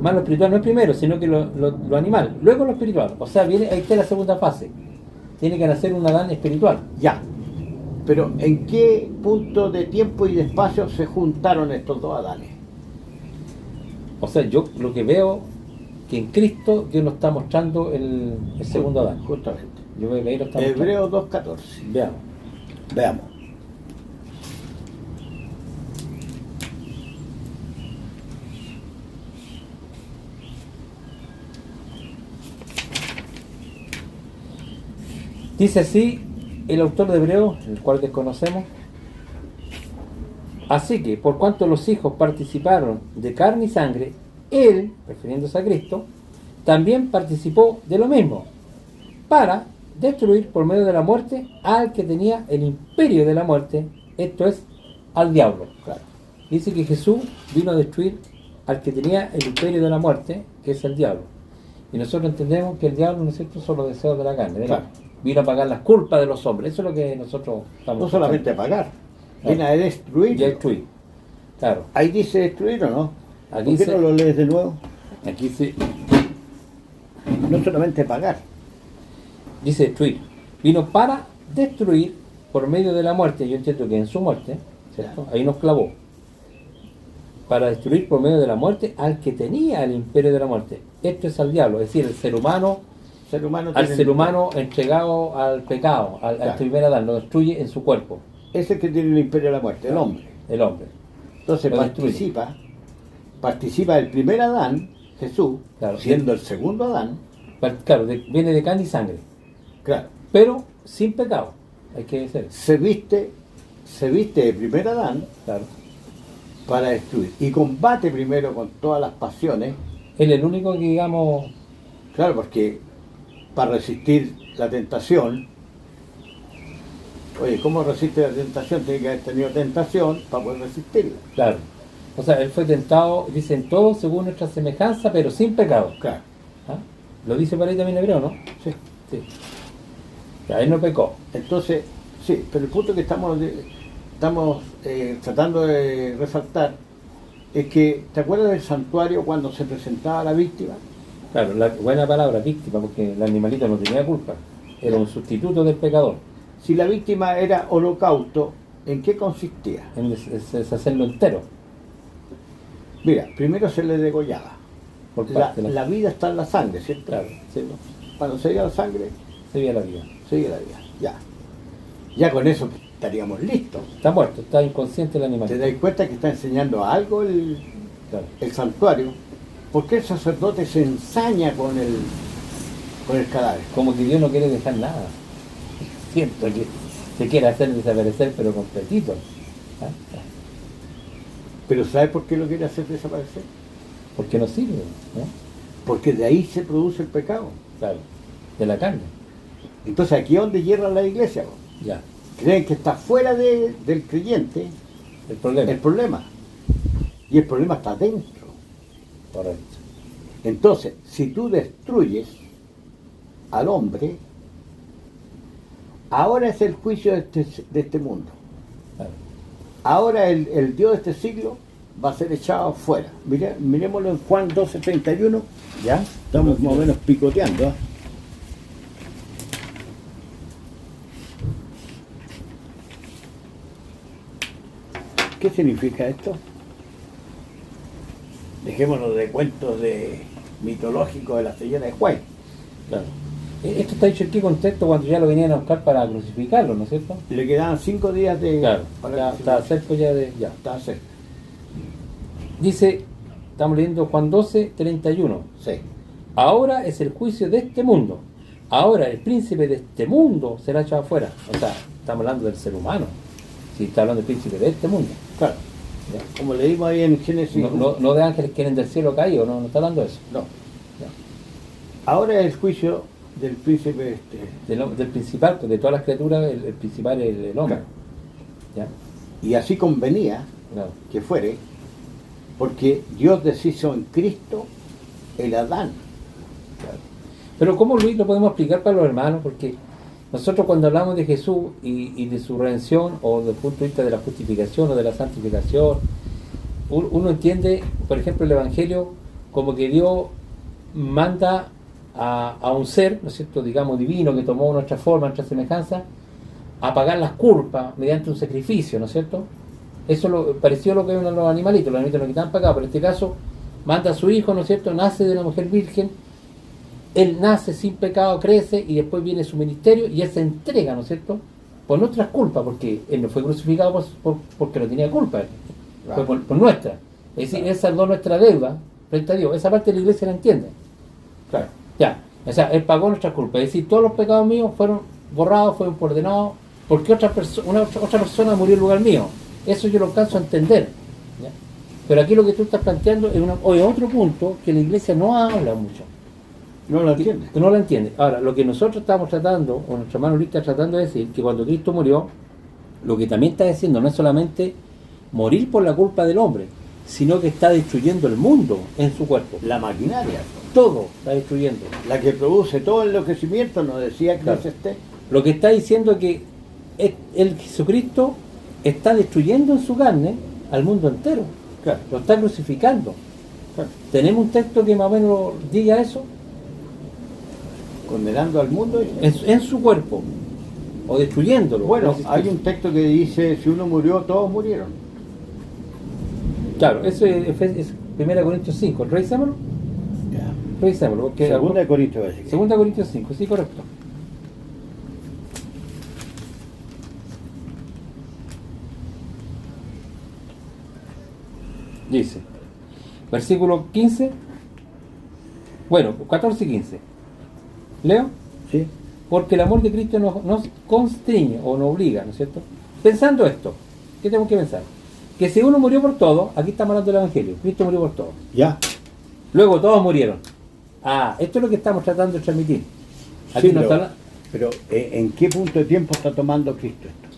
más lo espiritual no es primero, sino que lo animal, luego lo espiritual. O sea, viene, ahí está la segunda fase. Tiene que nacer un Adán espiritual. Ya. Pero ¿en qué punto de tiempo y de espacio se juntaron estos dos Adanes? O sea, yo lo que veo que en Cristo Dios nos está mostrando el segundo Adán. Justamente. Yo veo que ahí lo está mostrando. Hebreos 2.14. Veamos. Veamos. Dice así el autor de Hebreos, el cual desconocemos. Así que, por cuanto los hijos participaron de carne y sangre, él, refiriéndose a Cristo, también participó de lo mismo, para destruir por medio de la muerte al que tenía el imperio de la muerte, esto es, al diablo. Claro. Dice que Jesús vino a destruir al que tenía el imperio de la muerte, que es el diablo. Y nosotros entendemos que el diablo, ¿no es cierto?, son los deseos de la carne, ¿verdad? Claro. Vino a pagar las culpas de los hombres. Eso es lo que nosotros estamos No solamente a pagar, viene a y destruir. a destruir. Claro. Ahí dice destruir o no. Aquí ¿Por qué dice- no lo lees de nuevo? Aquí No solamente pagar. dice destruir. Vino para destruir por medio de la muerte. Yo entiendo que en su muerte, ¿cierto? Ahí nos clavó. Para destruir por medio de la muerte al que tenía el imperio de la muerte. Esto es al diablo, es decir, el ser humano, Ser humano al tiene- ser humano entregado al pecado, al Claro. primer Adán, lo destruye en su cuerpo, Es el que tiene el imperio de la muerte, el hombre. el hombre. Entonces Lo destruye. participa el primer Adán, Jesús, Claro. siendo el segundo Adán, Claro, viene de carne y sangre, claro, pero sin pecado, hay que decir. se viste de primer Adán Claro. para destruir. Y combate primero con todas las pasiones, Él es el único que, digamos, claro, porque para resistir la tentación, Oye, ¿cómo resiste la tentación? Tiene que haber tenido tentación para poder resistirla. Claro. O sea, él fue tentado, dicen todos según nuestra semejanza, pero sin pecado. Claro. ¿Ah? Lo dice por ahí también Hebreo, ¿no? Sí. Sí. Ya, él no pecó. Entonces, sí, pero el punto que estamos tratando de resaltar es que, ¿te acuerdas del santuario cuando se presentaba la víctima? Claro, la buena palabra, víctima, porque el animalito no tenía culpa. Era un sustituto del pecador. Si la víctima era holocausto, ¿en qué consistía? En deshacerlo entero. Mira, primero se le degollaba. Por parte de La vida está en la sangre, ¿cierto? Claro, sí, ¿no? Cuando se veía la sangre, Se veía la vida. se veía la vida. Ya. Ya con eso estaríamos listos. Está muerto, está inconsciente el animal. ¿Te das cuenta que está enseñando algo Claro. el santuario? ¿Por qué el sacerdote se ensaña con el cadáver? Como que Dios no quiere dejar nada. Siento que se quiere hacer desaparecer, pero completito. ¿Ah? Pero ¿sabes por qué lo quiere hacer desaparecer? Porque no sirve, ¿no? Porque de ahí se produce el pecado. Claro, de la carne. Entonces aquí es donde hierra la iglesia. Ya, Creen que está fuera del creyente el problema. el problema. Y el problema está dentro. Correcto. Entonces, si tú destruyes al hombre, ahora es el juicio de este mundo. Claro. Ahora el Dios de este siglo va a ser echado afuera. Miremoslo en Juan 12:31. Ya, estamos más o menos picoteando. ¿Eh? ¿Qué significa esto? Dejémonos de cuentos mitológicos de la señora de Juan. Claro. Esto está dicho en qué contexto cuando ya lo venían a buscar para crucificarlo, ¿no es cierto? Le quedaban 5 días de... Claro, para ya está cerca ya de... Ya. Está cerca. Dice, estamos leyendo Juan 12:31. Sí. Ahora es el juicio de este mundo. Ahora el príncipe de este mundo será echado afuera. O sea, estamos hablando del ser humano. Si está hablando del príncipe de este mundo. Claro. Ya. Como leímos ahí en Génesis. No de ángeles que vienen del cielo caído, no está hablando de eso. No. Ya. Ahora es el juicio del príncipe Del principal, pues de todas las criaturas, el principal es el hombre. Claro. ¿Ya? Y así convenía Claro. que fuere, porque Dios deshizo en Cristo el Adán. Claro. Pero ¿cómo, Luis, lo podemos explicar para los hermanos? Porque nosotros cuando hablamos de Jesús y de su redención, o desde el punto de vista de la justificación o de la santificación, uno entiende, por ejemplo, el Evangelio como que Dios manda a un ser, ¿no es cierto?, digamos divino, que tomó nuestra forma, nuestra semejanza, a pagar las culpas mediante un sacrificio, ¿no es cierto? Eso pareció a lo que ven los animalitos no quitan pecado, pero en este caso manda a su hijo, ¿no es cierto?, nace de una mujer virgen, él nace sin pecado, crece y después viene su ministerio y él se entrega, ¿no es cierto?, por nuestras culpas, porque él no fue crucificado porque no tenía culpa, Claro. fue por nuestra. Es decir, él saldó nuestra deuda frente a Dios. Esa parte de la iglesia la entiende. Claro. Ya, o sea, él pagó nuestras culpas. Es decir, todos los pecados míos fueron borrados, fueron ordenados, porque otra persona murió en lugar mío. Eso yo lo alcanzo a entender. ¿Ya? Pero aquí lo que tú estás planteando es otro punto que la iglesia no habla mucho. No lo entiende. Que no lo entiende. Ahora, lo que nosotros estamos tratando, o nuestro hermano Luis está tratando de decir, que cuando Cristo murió, lo que también está diciendo no es solamente morir por la culpa del hombre, sino que está destruyendo el mundo en su cuerpo. La maquinaria, Todo está destruyendo. la que produce todo enloquecimiento, nos decía que Claro. no esté. Lo que está diciendo es que el Jesucristo está destruyendo en su carne al mundo entero. Claro. Lo está crucificando. Claro. ¿Tenemos un texto que más o menos diga eso? Condenando al mundo. En su cuerpo. O destruyéndolo. Bueno, No sé si- hay un texto que dice, si uno murió, todos murieron. Claro, eso es 1 Corintios 5. ¿Revisémoslo? Ya. Revisémoslo. Porque Segunda de Corintios, parece que. 2 Corintios 5, sí, correcto. Dice, versículo 15, bueno, 14 y 15. ¿Leo? Sí. Porque el amor de Cristo nos constriñe o nos obliga, ¿no es cierto? Pensando esto, ¿qué tenemos que pensar? Que si uno murió por todo, aquí estamos hablando del Evangelio, Cristo murió por todo. Ya. Luego todos murieron. Ah, esto es lo que estamos tratando de transmitir. Aquí Sí, no pero, está pero ¿en qué punto de tiempo está tomando Cristo esto?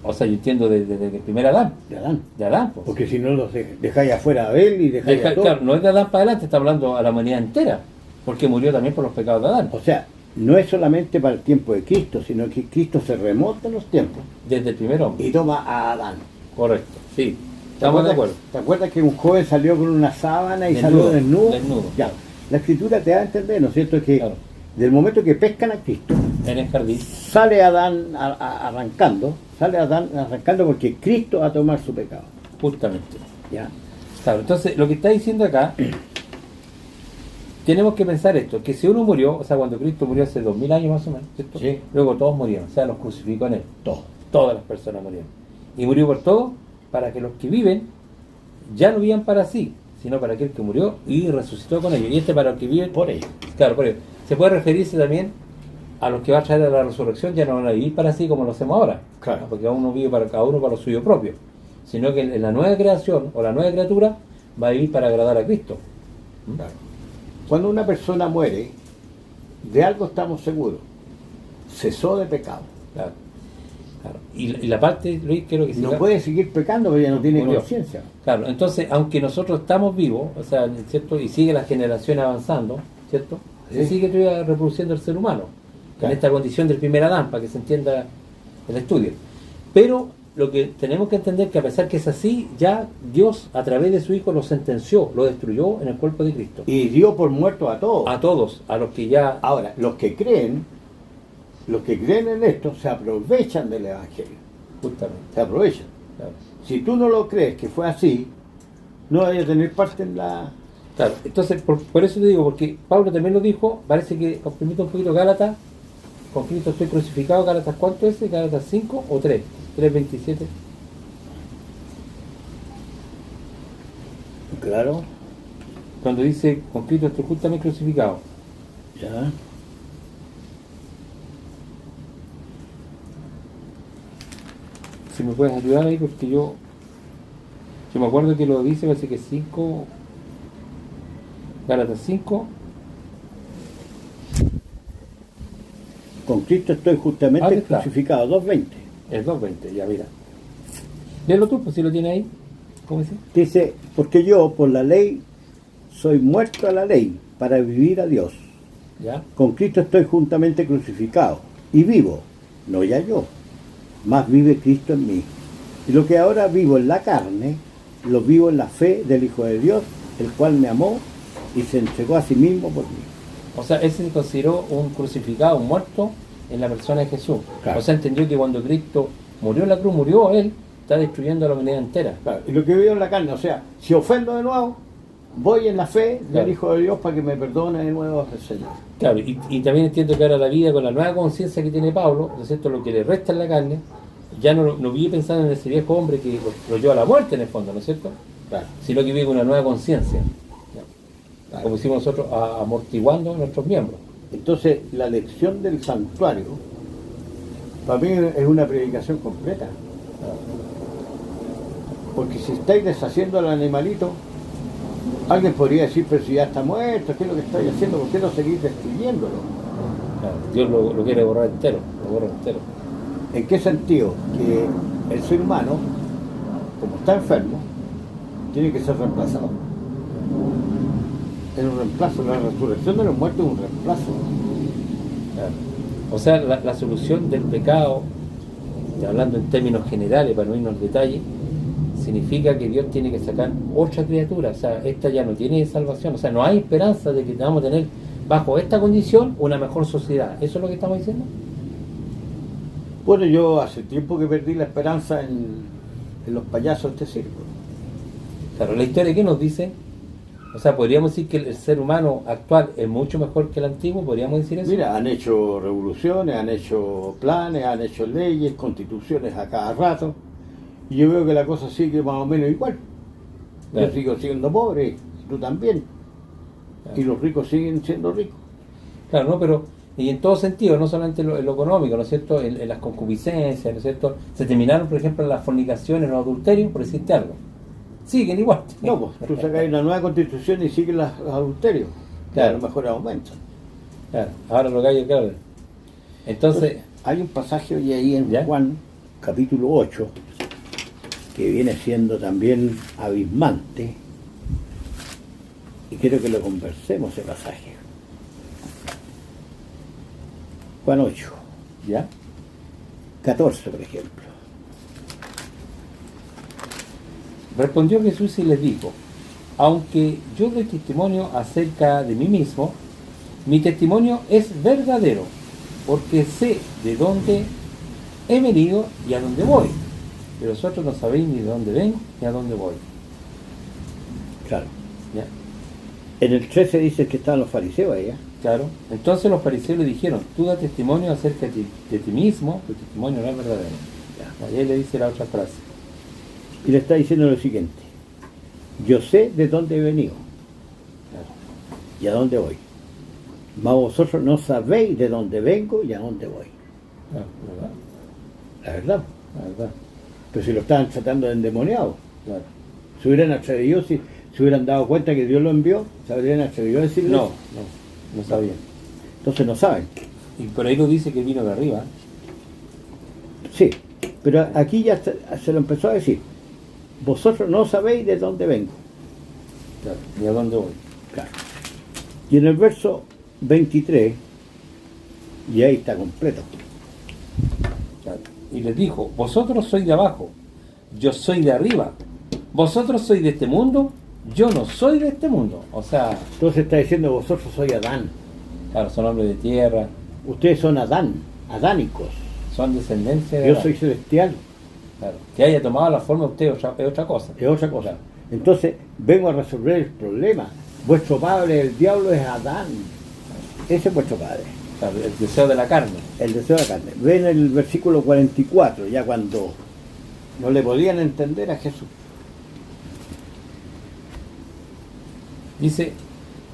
O sea, yo entiendo desde el primer Adán. De Adán. De Adán, pues. Porque si no los dejáis afuera a él y dejáis a todos. Claro, no es de Adán para adelante, está hablando a la humanidad entera, porque murió también por los pecados de Adán. O sea, no es solamente para el tiempo de Cristo, sino que Cristo se remonta en los tiempos Desde el primer hombre. y toma a Adán. Correcto, sí. Estamos de acuerdo. ¿Te acuerdas que un joven salió con una sábana y Desnudo, salió desnudo? desnudo. Ya. La escritura te da a entender, ¿no es cierto? Que Claro. del momento que pescan a Cristo, En el jardín. sale Adán arrancando porque Cristo va a tomar su pecado. Justamente. ¿Ya? Claro, entonces lo que está diciendo acá, tenemos que pensar esto, que si uno murió, o sea, cuando Cristo murió hace 2000 años más o menos, ¿cierto? Sí. Luego todos murieron, o sea, los crucificó en él. Todo. Todas las personas murieron. Y murió por todos, para que los que viven ya no vivan para sí, sino para aquel que murió y resucitó con ellos. Y este para los que viven Por ello. Claro, por ello. Se puede referirse también a los que va a traer a la resurrección, ya no van a vivir para sí como lo hacemos ahora. Claro. ¿No? Porque cada uno vive para cada uno para lo suyo propio. Sino que en la nueva creación o la nueva criatura va a vivir para agradar a Cristo. ¿Mm? Claro. Cuando una persona muere, de algo estamos seguros. Cesó de pecado. Claro. Claro. Y la parte, Luis, quiero que No siga. puede seguir pecando porque ya no tiene Murió. conciencia. Claro, entonces, aunque nosotros estamos vivos, o sea, ¿cierto? Y sigue la generación avanzando, ¿cierto? Se Sí. sigue todavía reproduciendo el ser humano, Claro. en esta condición del primer Adán, para que se entienda el estudio. Pero lo que tenemos que entender es que a pesar que es así, ya Dios a través de su Hijo lo sentenció, lo destruyó en el cuerpo de Cristo. Y dio por muerto a todos. A todos, a los que ya... Ahora, los que creen en esto se aprovechan del Evangelio. Justamente, Se aprovechan. claro. Si tú no lo crees que fue así, no vayas a tener parte en la... Claro, entonces, por eso te digo, porque Pablo también lo dijo, parece que, complementa un poquito Gálatas, con Cristo estoy crucificado, Gálatas, ¿cuánto es? ¿Gálatas 5 o 3? 3:27. Claro. Cuando dice, con Cristo estoy justamente crucificado. Ya. Si me puedes ayudar ahí, porque yo me acuerdo que lo dice, parece que 5, Gálatas 5, Con Cristo estoy ¿Dónde justamente está? crucificado. 2.20. es 2:20, ya mira. Léelo tú, pues si lo tiene ahí. ¿Cómo dice? Dice, porque yo por la ley soy muerto a la ley para vivir a Dios. ¿Ya? Con Cristo estoy juntamente crucificado y vivo, no ya yo, más vive Cristo en mí. Y lo que ahora vivo en la carne, lo vivo en la fe del Hijo de Dios, el cual me amó y se entregó a sí mismo por mí. O sea, él se consideró un crucificado, un muerto en la persona de Jesús. Claro. O sea, entendió que cuando Cristo murió en la cruz, murió él, está destruyendo a la humanidad entera. Claro, y lo que vivo en la carne, o sea, si ofendo de nuevo, voy en la fe Claro. del Hijo de Dios para que me perdone de nuevo el Señor. Claro, y también entiendo que ahora la vida, con la nueva conciencia que tiene Pablo, ¿no es cierto?, lo que le resta en la carne, ya no vive pensando en ese viejo hombre que lo lleva a la muerte en el fondo, ¿no es cierto? Claro. Sino que vive con una nueva conciencia. ¿Ya? Claro. Como hicimos nosotros, amortiguando nuestros miembros. Entonces, la lección del santuario, para mí es una predicación completa. Porque si estáis deshaciendo al animalito, alguien podría decir, pero si ya está muerto, ¿qué es lo que estáis haciendo? ¿Por qué no seguís destruyéndolo? Claro, Dios lo quiere borrar entero, lo borra entero. ¿En qué sentido? Que el ser humano, como está enfermo, tiene que ser reemplazado. Es un reemplazo, la resurrección de los muertos es un reemplazo. Claro. O sea, la solución del pecado, hablando en términos generales para no irnos al detalle, significa que Dios tiene que sacar otra criatura. O sea, esta ya no tiene salvación. O sea, no hay esperanza de que vamos a tener bajo esta condición una mejor sociedad. ¿Eso es lo que estamos diciendo? Bueno, yo hace tiempo que perdí la esperanza en los payasos de este circo. Claro, la historia que nos dice, o sea, podríamos decir que el ser humano actual es mucho mejor que el antiguo, podríamos decir eso. Mira, han hecho revoluciones, han hecho planes, han hecho leyes, constituciones a cada rato, y yo veo que la cosa sigue más o menos igual. Claro. Yo sigo siendo pobre, y tú también, Claro. y los ricos siguen siendo ricos. Claro, ¿no? Pero, y en todo sentido, no solamente en lo económico, ¿no es cierto? En las concupiscencias, ¿no es cierto? Se terminaron, por ejemplo, las fornicaciones, los adulterios, por decirte algo. Siguen igual. No, pues tú sacas una nueva constitución y siguen los adulterios, que Claro. a lo mejor aumentan. Claro, ahora los gallos, claro. Entonces, Hay un pasaje hoy ahí en ¿Ya? Juan capítulo 8, que viene siendo también abismante, y quiero que lo conversemos ese pasaje. Juan 8, ¿Ya? 14, por ejemplo. Respondió Jesús y les dijo: aunque yo doy testimonio acerca de mí mismo, mi testimonio es verdadero, porque sé de dónde he venido y a dónde voy, pero vosotros no sabéis ni de dónde vengo ni a dónde voy. Claro. ¿Ya? En el 13 dice que estaban los fariseos allá. Claro. Entonces los fariseos le dijeron: tú da testimonio acerca de ti mismo, tu testimonio no es verdadero. Y ahí le dice la otra frase. Y le está diciendo lo siguiente: yo sé de dónde he venido, Claro. y a dónde voy, mas vosotros no sabéis de dónde vengo y a dónde voy. Claro, ¿verdad? La verdad. La verdad. Pero si lo estaban tratando de endemoniado, Claro. se hubieran atrevido, si se hubieran dado cuenta que Dios lo envió, se habrían atrevido a decirle No, eso. no sabían. Entonces no saben. Y por ahí lo dice que vino de arriba. Sí, pero aquí ya se lo empezó a decir: vosotros no sabéis de dónde vengo. Claro. ¿Y a dónde voy? Claro. Y en el verso 23, y ahí está completo. Claro. Y les dijo: vosotros sois de abajo, yo soy de arriba. Vosotros sois de este mundo, yo no soy de este mundo. O sea, Entonces está diciendo: vosotros sois Adán. claro, son hombres de tierra, Ustedes son Adán, adánicos. son descendencia de Yo Adán. soy celestial. Claro. Que haya tomado la forma de usted es otra cosa. Es otra cosa. Claro. Entonces vengo a resolver el problema. Vuestro padre, el diablo, es Adán. Ese es vuestro padre. Claro, el deseo de la carne. El deseo de la carne. Ven el versículo 44, ya cuando no le podían entender a Jesús. Dice: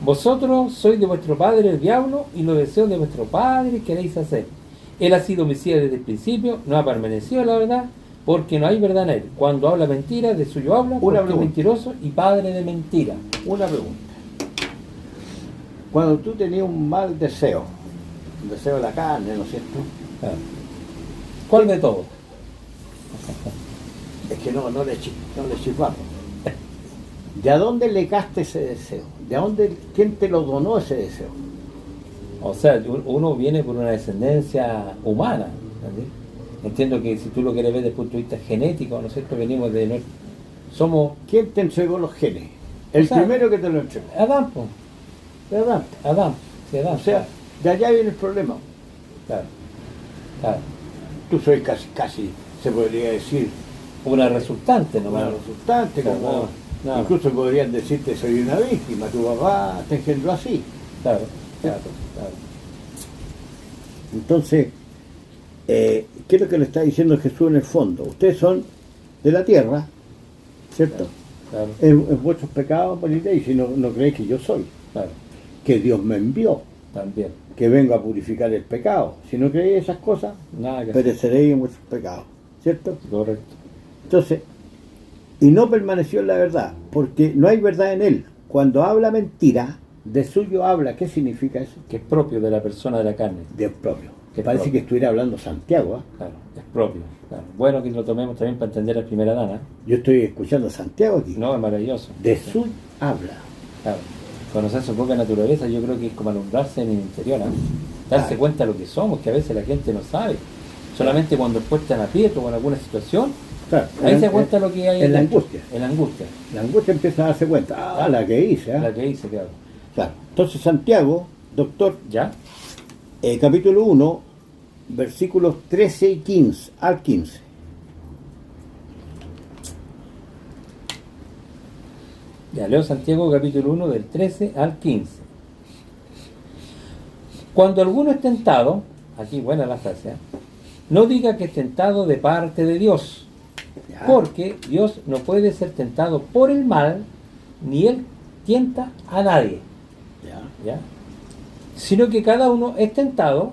vosotros sois de vuestro padre el diablo, y los deseos de vuestro padre queréis hacer. Él ha sido homicida desde el principio, no ha permanecido en la verdad, porque no hay verdad en él. Cuando habla mentira, de suyo habla, porque es pregunta. mentiroso y padre de mentira. Una pregunta. Cuando tú tenías un mal deseo, un deseo de la carne, ¿no es cierto? Claro. ¿Cuál de todos? Es que no le chifamos. ¿De a dónde le gaste ese deseo? ¿De a dónde, quién te lo donó ese deseo? O sea, uno viene por una descendencia humana, ¿entendés? Entiendo que si tú lo quieres ver desde el punto de vista genético, ¿no es cierto? Venimos de... Somos ¿Quién te entregó los genes? El O sea, primero que te lo entregó. Adán, po. De Adán. Adán. Sí, Adán. O sea, de allá viene el problema. claro. Claro. Tú soy casi, se podría decir, Una resultante una nomás. resultante, Claro, como nada. incluso podrían decirte soy una víctima, tu papá te engendró así. Claro, claro, claro. Entonces, ¿qué es lo que le está diciendo Jesús en el fondo? Ustedes son de la tierra, ¿cierto? Claro, En vuestros pecados moriréis si no creéis que yo soy, claro. que Dios me envió, También. que vengo a purificar el pecado. Si no creéis esas cosas, Nada que hacer. pereceréis en vuestros pecados, ¿cierto? Correcto. Entonces, y no permaneció en la verdad, porque no hay verdad en él. Cuando habla mentira, de suyo habla. ¿Qué significa eso? Que es propio de la persona de la carne. De propio. Que Parece propio. que estuviera hablando Santiago. Claro, es propio. Claro. Bueno que lo tomemos también para entender a primera dana. Yo estoy escuchando a Santiago aquí. No, es maravilloso. De suyo habla. Claro. Conocer su propia naturaleza, yo creo que es como alumbrarse en el interior, ¿eh? Darse Claro. cuenta de lo que somos, que a veces la gente no sabe. Solamente cuando puesta en aprieto o en alguna situación, Claro, ahí se en- da cuenta lo que hay en la dentro. angustia. En la angustia. La angustia empieza a darse cuenta. Ah, la que hice. ¿ah? La que hice, claro. Claro. Entonces Santiago, doctor, ¿Ya? capítulo 1, versículos 13 y 15 al 15. Ya, leo Santiago capítulo 1 del 13 al 15. Cuando alguno es tentado, aquí buena la frase, ¿eh? No diga que es tentado de parte de Dios, Ya. porque Dios no puede ser tentado por el mal, ni Él tienta a nadie, Ya. ¿ya? Sino que cada uno es tentado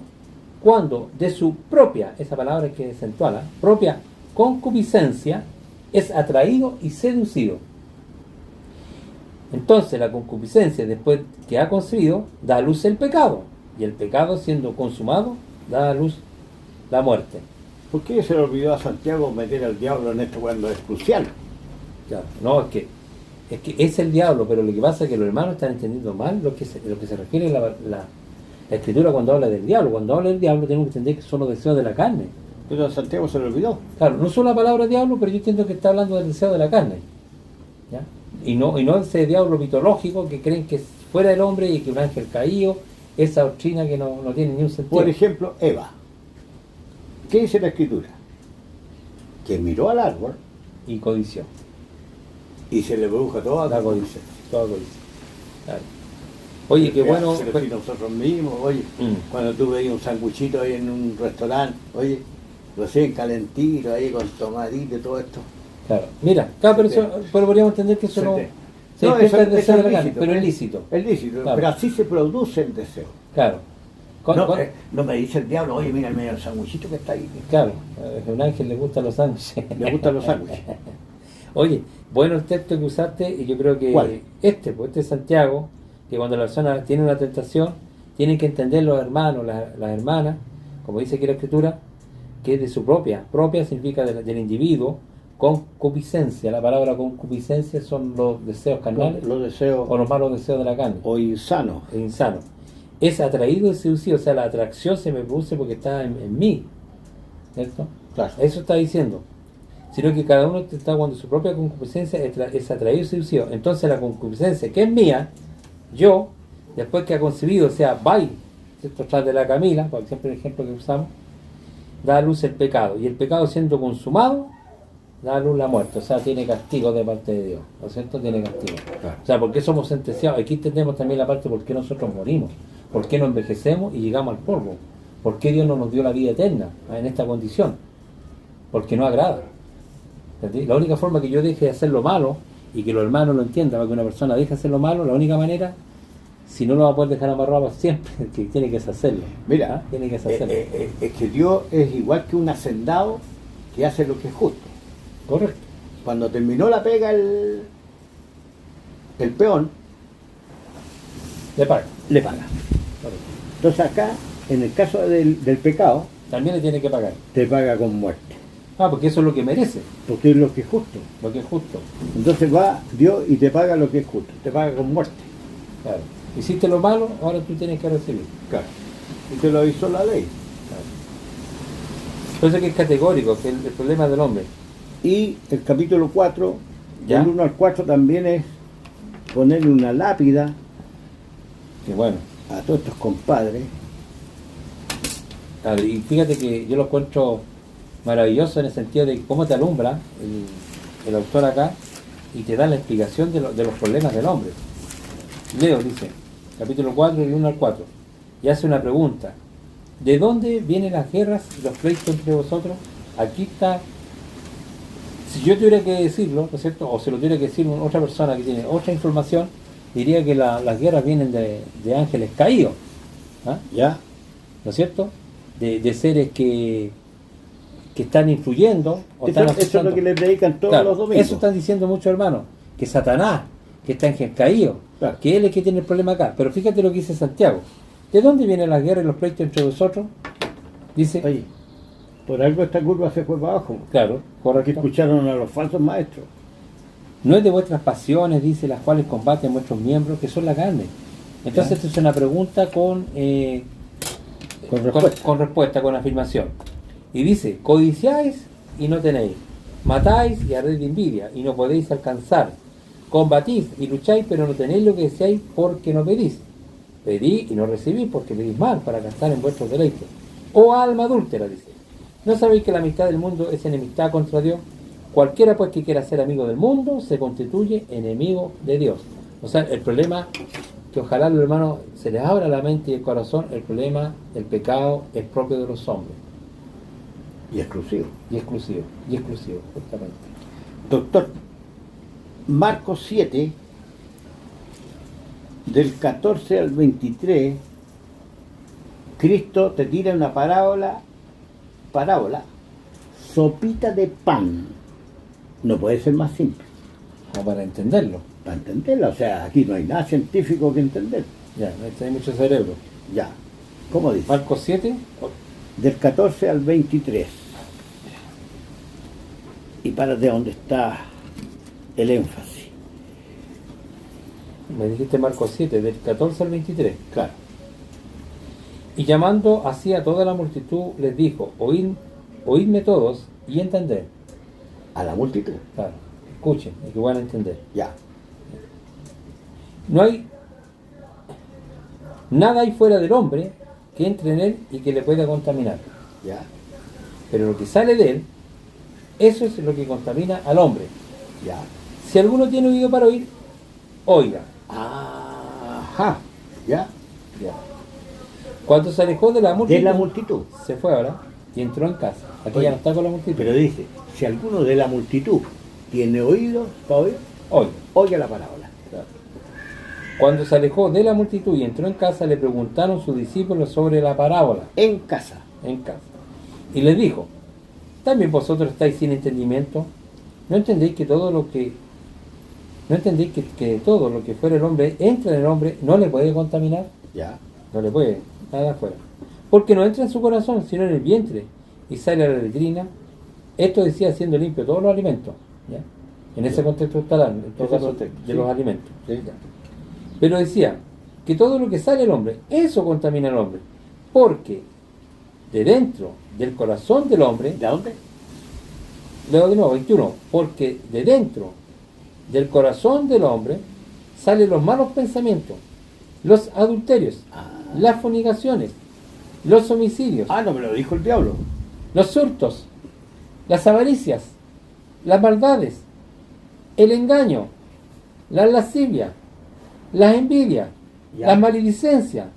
cuando de su propia, esa palabra que acentuala, propia concupiscencia, es atraído y seducido. Entonces la concupiscencia, después que ha concebido, da a luz el pecado, y el pecado, siendo consumado, da a luz la muerte. ¿Por qué se le olvidó a Santiago meter al diablo en esto cuando es crucial? Claro. No, es que es el diablo, pero lo que pasa es que los hermanos están entendiendo mal lo que se refiere a la Escritura cuando habla del diablo. Cuando habla del diablo tenemos que entender que son los deseos de la carne. Pero a Santiago se le olvidó. Claro, no solo la palabra diablo, pero yo entiendo que está hablando del deseo de la carne, ¿ya? Y no ese diablo mitológico que creen que es fuera del hombre y que un ángel caído, esa doctrina que no tiene ni un sentido. Por ejemplo, Eva. ¿Qué dice la Escritura? Que miró al árbol Y codició. y se le produjo toda La codicia. Toda codicia. Claro. Oye, qué bueno. Pero si nosotros mismos, oye, cuando tú veías un sanguchito ahí en un restaurante, oye, recién calentito ahí con tomatito y todo esto. Claro. Mira, claro, pero podríamos entender que eso no. Se No, despierta eso el deseo de la es carne, lícito, pero es lícito. Es lícito, Claro. pero así se produce el deseo. Claro. No me dice el diablo, oye, mira el medio sanguchito que está ahí. Claro, a un ángel le gustan los sándwiches. Le gustan los sándwiches. Oye, bueno el texto que usaste, y yo creo que ¿Cuál? este es Santiago, que cuando la persona tiene una tentación, tienen que entender los hermanos, las hermanas, como dice aquí la Escritura, que es de su propia significa del individuo, concupiscencia. La palabra concupiscencia son los deseos carnales, Los deseos o los malos deseos de la carne, o insanos. es insano. Es atraído y seducido, o sea, la atracción se me produce porque está en mí, ¿cierto? Claro. Eso está diciendo. Sino que cada uno está cuando su propia concupiscencia es atraído y seducido. Entonces la concupiscencia que es mía, yo, después que ha concebido, o sea, ¿cierto? Tras de la Camila, por ejemplo, el ejemplo que usamos, da a luz el pecado. Y el pecado siendo consumado, da a luz la muerte. O sea, tiene castigo de parte de Dios. ¿No es cierto? Tiene castigo. Claro. O sea, ¿por qué somos sentenciados? Aquí entendemos también la parte de por qué nosotros morimos. ¿Por qué no envejecemos y llegamos al polvo? ¿Por qué Dios no nos dio la vida eterna en esta condición? Porque no agrada. ¿Entendí? La única forma que yo deje de hacer lo malo y que los hermanos lo entiendan, para que una persona deje de hacer lo malo, la única manera, si no lo va a poder dejar amarrado para siempre, que tiene que deshacerlo. Mira, tiene que deshacerlo. es que Dios es igual que un hacendado que hace lo que es justo. Correcto. Cuando terminó la pega el peón, Le paga. le paga. Correcto. Entonces acá, en el caso del pecado, También le tiene que pagar. te paga con muerte, Porque eso es lo que merece, porque es lo que es justo. lo que es justo. Entonces va Dios y te paga lo que es justo, te paga con muerte. Claro. Hiciste lo malo, ahora tú tienes que recibir. Claro. Y te lo hizo la ley. Claro. Entonces que es categórico, que el problema del hombre. Y el capítulo 4, ¿Ya? del 1 al 4 también es ponerle una lápida Que bueno. a todos estos compadres. Claro, y fíjate que yo lo encuentro maravilloso en el sentido de cómo te alumbra el autor acá y te da la explicación de los problemas del hombre. Leo, dice, capítulo 4, del 1 al 4, y hace una pregunta. ¿De dónde vienen las guerras y los pleitos entre vosotros? Aquí está. Si yo tuviera que decirlo, ¿no es cierto? O se lo tuviera que decir otra persona que tiene otra información, diría que las guerras vienen de ángeles caídos, ¿ah? ¿Ya? ¿No es cierto? De seres que están influyendo o están Eso es afectando. lo que le predican todos Claro, los domingos. eso están diciendo muchos hermanos, que Satanás, que está ángel caído, Claro. que él es que tiene el problema acá. Pero fíjate lo que dice Santiago. ¿De dónde vienen las guerras y los pleitos entre vosotros? Dice, Oye, por algo esta curva se fue para abajo. claro, Que correcto. escucharon a los falsos maestros. No es de vuestras pasiones, dice, las cuales combaten vuestros miembros, que son la carne. Entonces, Ya. esto es una pregunta con respuesta, con afirmación. Y dice, codiciáis y no tenéis, matáis y ardéis de envidia y no podéis alcanzar, combatís y lucháis, pero no tenéis lo que deseáis porque no pedís. Pedí y no recibís porque pedís mal para gastar en vuestros deleites. Oh alma adúltera, dice, ¿no sabéis que la amistad del mundo es enemistad contra Dios? Cualquiera pues que quiera ser amigo del mundo se constituye enemigo de Dios. O sea, el problema, que ojalá los hermanos se les abra la mente y el corazón, el problema, el pecado es propio de los hombres. Y exclusivo. Y exclusivo, justamente. Doctor, Marcos 7, del 14 al 23, Cristo te tira una parábola, sopita de pan. No puede ser más simple, Como para entenderlo. para entenderla. O sea, aquí no hay nada científico que entender. Ya, no hay mucho cerebro. Ya, ¿cómo dice? Marcos 7, Del 14 al 23. y párate donde está el énfasis. Me dijiste Marcos 7, del 14 al 23. Claro. Y llamando así a toda la multitud, les dijo, oídme todos y entended. A la multitud. Claro, escuchen, y que van a entender. Ya. No hay nada ahí fuera del hombre que entre en él y que le pueda contaminar. Ya. Pero lo que sale de él, eso es lo que contamina al hombre. Ya. Si alguno tiene oído para oír, oiga. Ajá. Ya. Ya. Cuando se alejó de la multitud, De la multitud. se fue ahora y entró en casa. Aquí Oye, ya no está con la multitud. Pero dice, si alguno de la multitud tiene oídos para oír, Oiga. oiga la parábola. Claro. Cuando se alejó de la multitud y entró en casa, le preguntaron sus discípulos sobre la parábola. En casa. En casa. Y les dijo, ¿también vosotros estáis sin entendimiento? ¿No entendéis que todo lo que todo lo que fuera el hombre entra en el hombre, no le puede contaminar? Ya. No le puede, nada afuera. Porque no entra en su corazón, sino en el vientre, y sale a la letrina. Esto decía siendo limpio todos los alimentos. ¿Ya? En ese contexto está hablando, en todo Ese caso, contexto, de sí. los alimentos. Sí. ¿Ya? Pero decía que todo lo que sale del hombre, eso contamina al hombre. Porque de dentro del corazón del hombre, ¿De dónde? leo de nuevo, 21, porque de dentro del corazón del hombre salen los malos pensamientos, los adulterios, las fornicaciones, los homicidios, Ah, no me lo dijo el diablo. los hurtos, las avaricias, las maldades, el engaño, la lascivia, las envidias, Ya. la maledicencia,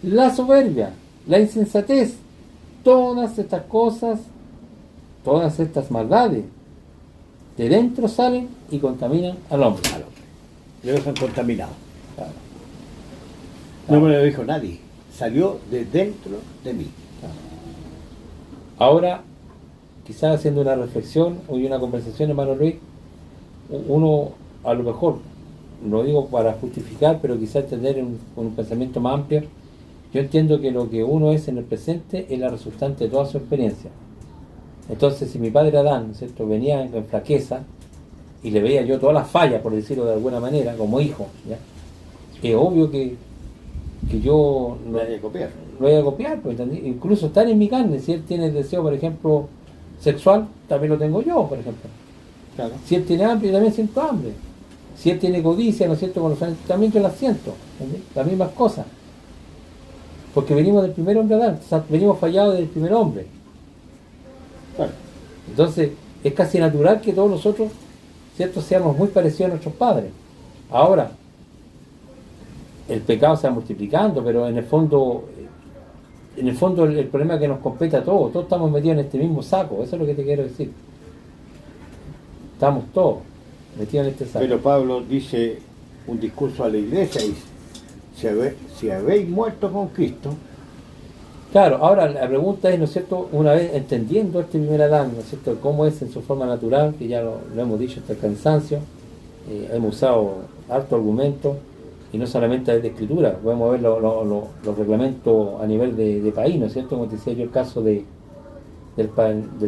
la soberbia, la insensatez, todas estas cosas, todas estas maldades, de dentro salen y contaminan al hombre. Al hombre. Le dejan contaminado. Claro. No me lo dijo nadie. Salió de dentro de mí. Ahora, quizás haciendo una reflexión o una conversación, hermano Luis, uno a lo mejor, no digo para justificar, pero quizás tener un pensamiento más amplio. Yo entiendo que lo que uno es en el presente es la resultante de toda su experiencia. Entonces, si mi padre Adán, ¿cierto?, venía en flaqueza y le veía yo todas las fallas, por decirlo de alguna manera, como hijo, ¿ya? Es obvio que yo No hay que copiar. lo voy a copiar, pues, ¿entendí? Incluso estar en mi carne. Si él tiene deseo, por ejemplo, sexual, también lo tengo yo, por ejemplo. Claro. Si él tiene hambre, yo también siento hambre. Si él tiene codicia, ¿no es cierto?, con los años, también yo las siento, ¿entendí? Las mismas cosas. Porque venimos del primer hombre Adán, o sea, venimos fallados del primer hombre. Claro. Entonces, es casi natural que todos nosotros, ¿cierto?, seamos muy parecidos a nuestros padres. Ahora, el pecado se va multiplicando, pero en el fondo el problema es que nos compete a todos estamos metidos en este mismo saco, eso es lo que te quiero decir. Estamos todos metidos en este saco. Pero Pablo dice un discurso a la iglesia y dice, si habéis muerto con Cristo, Claro, ahora la pregunta es, ¿no es cierto?, una vez entendiendo este primer Adán, ¿no es cierto?, cómo es en su forma natural, que ya lo hemos dicho hasta el cansancio, hemos usado harto argumento, y no solamente de escritura, podemos ver los reglamentos a nivel de país, ¿no es cierto?, como te decía yo, el caso del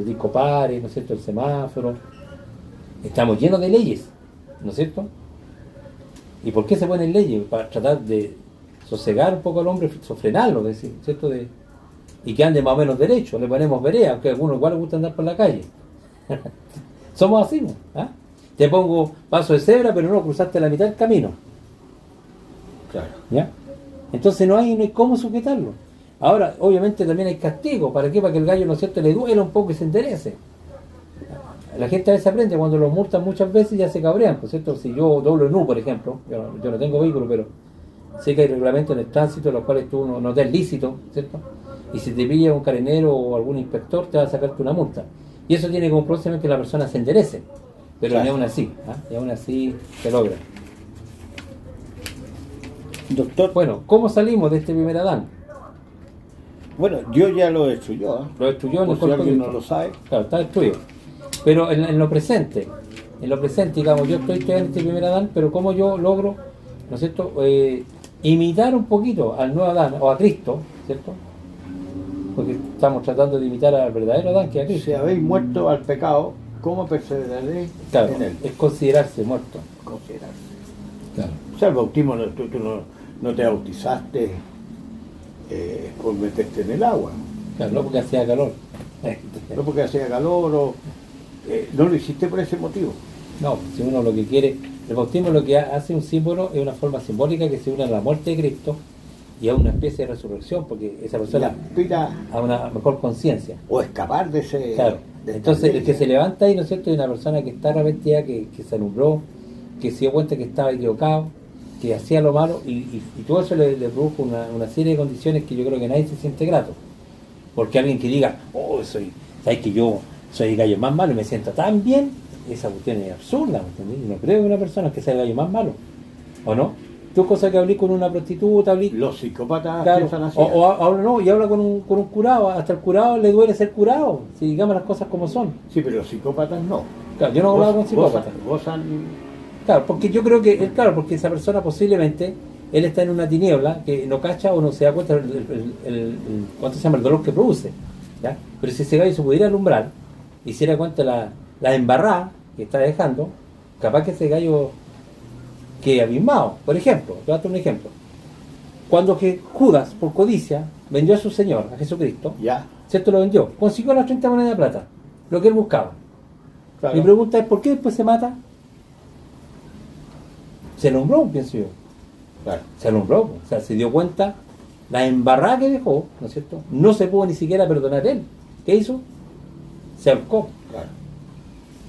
disco pares, ¿no es cierto?, el semáforo. Estamos llenos de leyes, ¿no es cierto? ¿Y por qué se ponen leyes? Para tratar de sosegar un poco al hombre, frenarlo, decir, ¿cierto?, y que ande más o menos derecho. Le ponemos vereda, aunque a algunos igual les gusta andar por la calle. Somos así, ¿no? ¿Ah? Te pongo paso de cebra, pero no cruzaste la mitad del camino. claro, ¿Ya? Entonces no hay cómo sujetarlo. Ahora, obviamente también hay castigo. ¿Para qué? Para que el gallo, ¿no es cierto?, le duela un poco y se enderece. La gente a veces aprende, cuando los multan muchas veces ya se cabrean, ¿no es cierto? Si yo doblo en U, por ejemplo, yo no tengo vehículo, pero sé que hay reglamentos en el tránsito, los cuales tú no te es lícito, ¿cierto? Y si te pilla un carenero o algún inspector, te va a sacarte una multa. Y eso tiene como próximo que la persona se enderece. Pero Claro. ni aún así, ¿ah? Y aún así se logra. doctor. Bueno, ¿cómo salimos de este primer Adán? Bueno, yo ya lo he hecho yo, ¿eh? Lo destruyó en Por el si cuerpo alguien de no lo sabe. Claro, está destruido. Pero en lo presente, digamos, yo estoy en este primer Adán, pero ¿cómo yo logro, ¿no es cierto?, imitar un poquito al nuevo Adán, o a Cristo, ¿cierto? Porque estamos tratando de imitar al verdadero Adán, que es a Cristo. Si habéis muerto al pecado, ¿cómo perseveraré Claro, en él? es considerarse muerto. Considerarse. Claro. O sea, el bautismo, tú no te bautizaste por meterte en el agua. Claro, no porque hacía calor. No porque hacía calor o... no lo hiciste por ese motivo. No, si uno lo que quiere, el bautismo lo que hace un símbolo es una forma simbólica que se une a la muerte de Cristo y a una especie de resurrección, porque esa Y persona aspira a una mejor conciencia. o escapar de ese... Claro. de esta Entonces el que ley. se levanta ahí, ¿no es cierto?, es una persona que está arrepentida, que se alumbró, que se dio cuenta que estaba equivocado, que hacía lo malo, y todo eso le produjo una serie de condiciones que yo creo que nadie se siente grato. Porque alguien que diga, oh, sabes que yo soy el gallo más malo y me siento tan bien, esa cuestión es absurda, ¿me entendés? No creo que una persona que sea el gallo más malo, ¿o no? Tú cosas que hablé con una prostituta, hablé... Los psicópatas Claro, piensan así. habla no, y habla con un curado, hasta el curado le duele ser curado, si digamos las cosas como son. Sí, pero los psicópatas no. Claro, yo no hablaba con psicópatas. Gozan... Claro, porque yo creo que, claro, porque esa persona posiblemente, él está en una tiniebla que no cacha o no se da cuenta ¿cuánto se llama? El dolor que produce, ¿ya? Pero si ese gallo se pudiera alumbrar y se diera cuenta la embarrada que está dejando, capaz que ese gallo quede abismado. Por ejemplo, te voy a dar un ejemplo. Cuando Judas, por codicia, vendió a su Señor, a Jesucristo, Ya, ¿cierto? Lo vendió, consiguió las 30 monedas de plata, lo que él buscaba. claro. Mi pregunta es, ¿por qué después se mata? Se alumbró, pienso yo. Claro. Se alumbró, o sea, se dio cuenta la embarrada que dejó, ¿no es cierto? No se pudo ni siquiera perdonar él. ¿Qué hizo? Se ahorcó. Claro.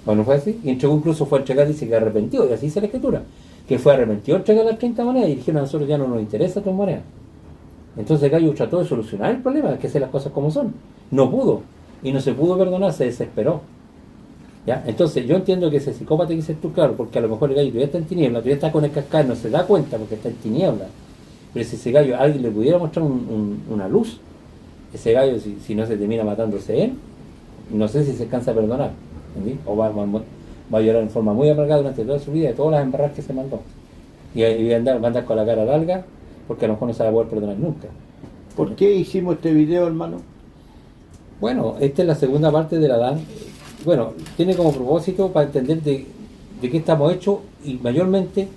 Bueno, fue así. Y entregó, incluso fue a entregar, dice que arrepentió, y así dice la escritura, que fue arrepentido a entregar las 30 monedas y dijeron, a nosotros ya no nos interesa tus monedas. Entonces el gallo trató de solucionar el problema, que hacer las cosas como son. No pudo, y no se pudo perdonar, se desesperó. ¿Ya? Entonces yo entiendo que ese psicópata que dices tú, claro, porque a lo mejor el gallo todavía está en tiniebla, todavía está con el cascabel, no se da cuenta porque está en tiniebla. Pero si ese gallo, alguien le pudiera mostrar una luz, ese gallo, si no se termina matándose él, no sé si se cansa de perdonar, ¿entendí? O va a llorar en forma muy amargada durante toda su vida de todas las embarradas que se mandó. Y va a andar con la cara larga, porque a lo mejor no se va a poder perdonar nunca. ¿Por qué hicimos este video, hermano? Bueno, esta es la segunda parte del Adán. Bueno, tiene como propósito para entender de qué estamos hechos y mayormente